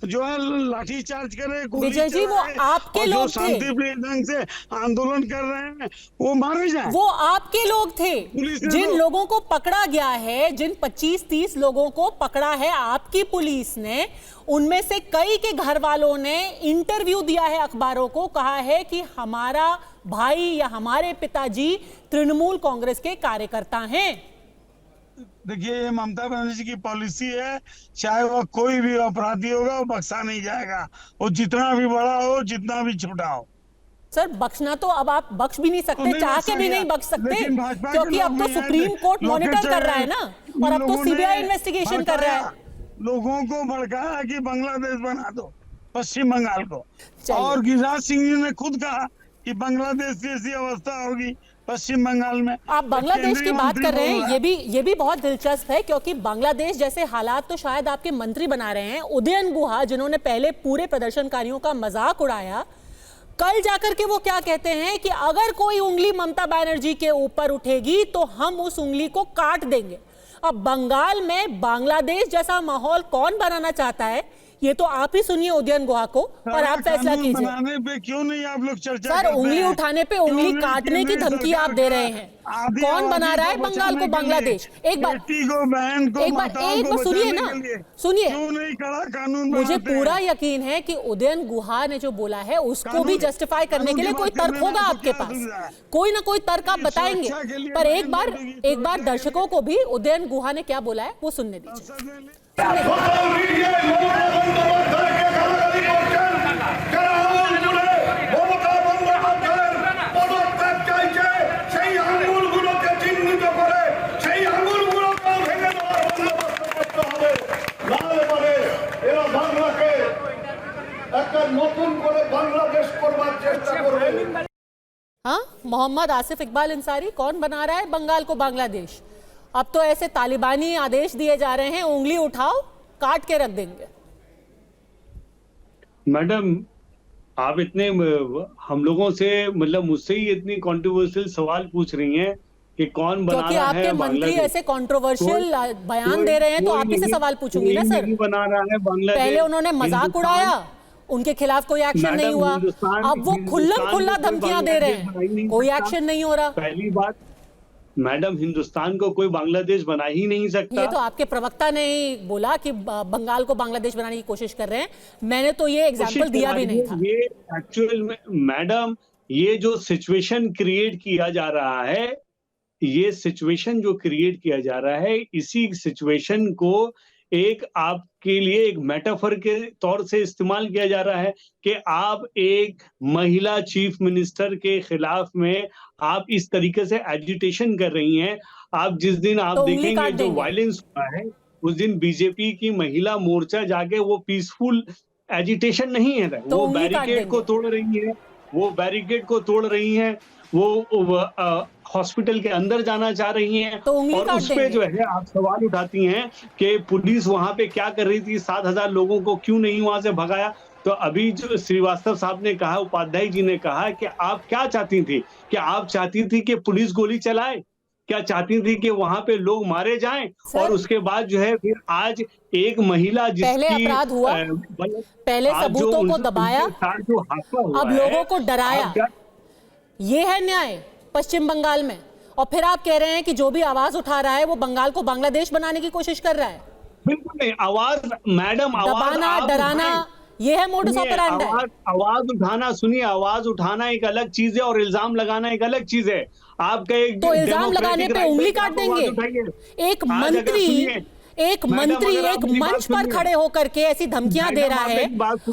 जो है लाठी चार्ज करे, विजय जी वो आपके लोग थे, शांतिप्रिय ढंग से आंदोलन कर रहे हैं, वो मारे जाए। वो आपके लोग थे। जिन लोगों को पकड़ा गया है, जिन 25-30 लोगों को पकड़ा है आपकी पुलिस ने, उनमें से कई के घर वालों ने इंटरव्यू दिया है अखबारों को, कहा है कि हमारा भाई या हमारे पिताजी तृणमूल कांग्रेस के कार्यकर्ता हैं। देखिए, ये ममता बनर्जी की पॉलिसी है, चाहे वह कोई भी अपराधी होगा वो बख्शा नहीं जाएगा, वो जितना भी बड़ा हो, जितना भी छोटा हो। सर बख्शना तो अब आप बख्श भी नहीं सकते, चाह के भी नहीं बख्श सकते, क्योंकि अब तो सुप्रीम कोर्ट मॉनिटर कर रहा है ना, और अब तो सीबीआई इन्वेस्टिगेशन कर रहा है। लोगों को भड़काया कि बांग्लादेश बना दो पश्चिम बंगाल को, और गिरिराज सिंह जी ने खुद कहा कि बांग्लादेश जैसी अवस्था होगी पश्चिम बंगाल में। आप बांग्लादेश की बात कर रहे हैं, ये भी बहुत दिलचस्प है, क्योंकि बांग्लादेश जैसे हालात तो शायद आपके मंत्री बना रहे हैं। उदयन गुहा, जिन्होंने पहले पूरे प्रदर्शनकारियों का मजाक उड़ाया, कल जाकर के वो क्या कहते हैं कि अगर कोई उंगली ममता बनर्जी के ऊपर उठेगी तो हम उस उंगली को काट देंगे। अब बंगाल में बांग्लादेश जैसा माहौल कौन बनाना चाहता है, ये तो आप ही सुनिए उदयन गुहा को, और आप फैसला कीजिए। बनाने पे क्यों नहीं आप लोग चर्चा सर, उंगली उठाने पे उंगली काटने की धमकी आप दे रहे हैं। कौन बना रहा है बंगाल को बांग्लादेश? एक बार सुनिए ना, सुनिए, मुझे पूरा यकीन है कि उदयन गुहा ने जो बोला है उसको भी जस्टिफाई करने के लिए कोई तर्क होगा आपके पास, कोई ना कोई तर्क आप बताएंगे। पर एक बार दर्शकों को भी उदयन गुहा ने क्या बोला है वो सुनने दीजिए। हाँ, मोहम्मद आसिफ इकबाल अंसारी, कौन बना रहा है बंगाल को बांग्लादेश? अब तो ऐसे तालिबानी आदेश दिए जा रहे हैं, उंगली उठाओ काट के रख देंगे। मैडम, आप इतने हम लोगों से, मतलब मुझसे ही इतनी कंट्रोवर्शियल सवाल पूछ रही हैं कि कौन बना रहा है? क्योंकि आपके मंत्री ऐसे कंट्रोवर्शियल बयान दे रहे हैं तो आप ही से सवाल पूछूंगी ना सर। बना रहा है बांग्लादेश, पहले उन्होंने मजाक उड़ाया, उनके खिलाफ कोई एक्शन नहीं हुआ, अब वो खुल्ला धमकियां दे रहे हैं, कोई एक्शन नहीं हो रहा। पहली बात मैडम, हिंदुस्तान को कोई बांग्लादेश बना ही नहीं सकता। ये तो आपके प्रवक्ता ने ही बोला कि बंगाल को बांग्लादेश बनाने की कोशिश कर रहे हैं, मैंने तो ये एग्जांपल दिया भी नहीं था। ये एक्चुअल में मैडम, ये जो सिचुएशन क्रिएट किया जा रहा है, ये सिचुएशन जो क्रिएट किया जा रहा है, इसी सिचुएशन को एक आपके लिए एक मेटाफर के तौर से इस्तेमाल किया जा रहा है कि आप एक महिला चीफ मिनिस्टर के खिलाफ में आप इस तरीके से एजिटेशन कर रही हैं। आप जिस दिन आप देखेंगे जो वायलेंस हुआ है, उस दिन बीजेपी की महिला मोर्चा जाके वो पीसफुल एजिटेशन नहीं है, वो बैरिकेड को तोड़ रही है, वो बैरिकेड को तोड़ रही हैं वो हॉस्पिटल के अंदर जाना चाह रही हैं। तो उंगली और काट उस पे देंगे। जो है आप सवाल उठाती हैं कि पुलिस वहां पे क्या कर रही थी, 7,000 लोगों को क्यों नहीं वहां से भगाया। तो अभी जो श्रीवास्तव साहब ने कहा, उपाध्याय जी ने कहा कि आप क्या चाहती थी, कि आप चाहती थी कि पुलिस गोली चलाए, क्या चाहती थी कि वहां पे लोग मारे जाएं? और उसके बाद जो है फिर आज एक महिला जिसकी पहले अपराध हुआ, पहले सबूतों को दबाया, अब लोगों को डराया, ये है न्याय पश्चिम बंगाल में। और फिर आप कह रहे हैं कि जो भी आवाज उठा रहा है वो बंगाल को बांग्लादेश बनाने की कोशिश कर रहा है। बिल्कुल नहीं, आवाज मैडम, दबाना, डराना, ये है मोडस ऑपरेंडी। आवाज उठाना, सुनिए, आवाज उठाना एक अलग चीज है और इल्जाम लगाना एक अलग चीज है। आपका एक तो इल्जाम लगाने पे उंगली काट देंगे। एक मंत्री एक मंच पर खड़े होकर के ऐसी धमकियां दे रहा है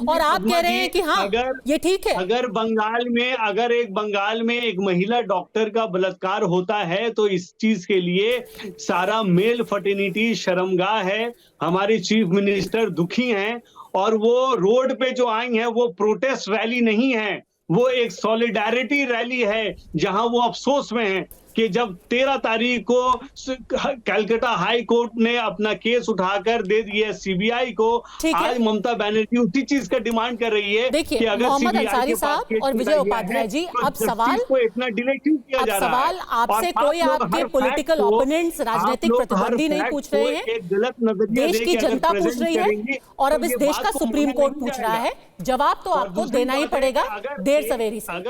और आप कह रहे हैं कि हाँ ये ठीक है। अगर बंगाल में एक महिला डॉक्टर का बलात्कार होता है तो इस चीज के लिए सारा मेल फर्टिनिटी शर्मगाह है। हमारे चीफ मिनिस्टर दुखी हैं और वो रोड पे जो आई हैं वो प्रोटेस्ट रैली नहीं है, वो एक सॉलिडारिटी रैली है, जहां वो अफसोस में हैं कि जब 13 तारीख को कलकत्ता हाई कोर्ट ने अपना केस उठाकर दे दिया सीबीआई को, आज ममता बनर्जी उसी चीज का डिमांड कर रही है। देखिए मोहम्मद अंसारी साहब और विजय उपाध्याय जी, अब सवाल को इतना डिले क्यों किया जा रहा है? सवाल आपसे कोई आपके पॉलिटिकल ओपोनेंट्स, राजनीतिक प्रतिद्वंदी नहीं पूछ रहे हैं, देश की जनता पूछ रही है और अब इस देश का सुप्रीम कोर्ट पूछ रहा है। जवाब तो आपको देना ही पड़ेगा, देर सवेरी से।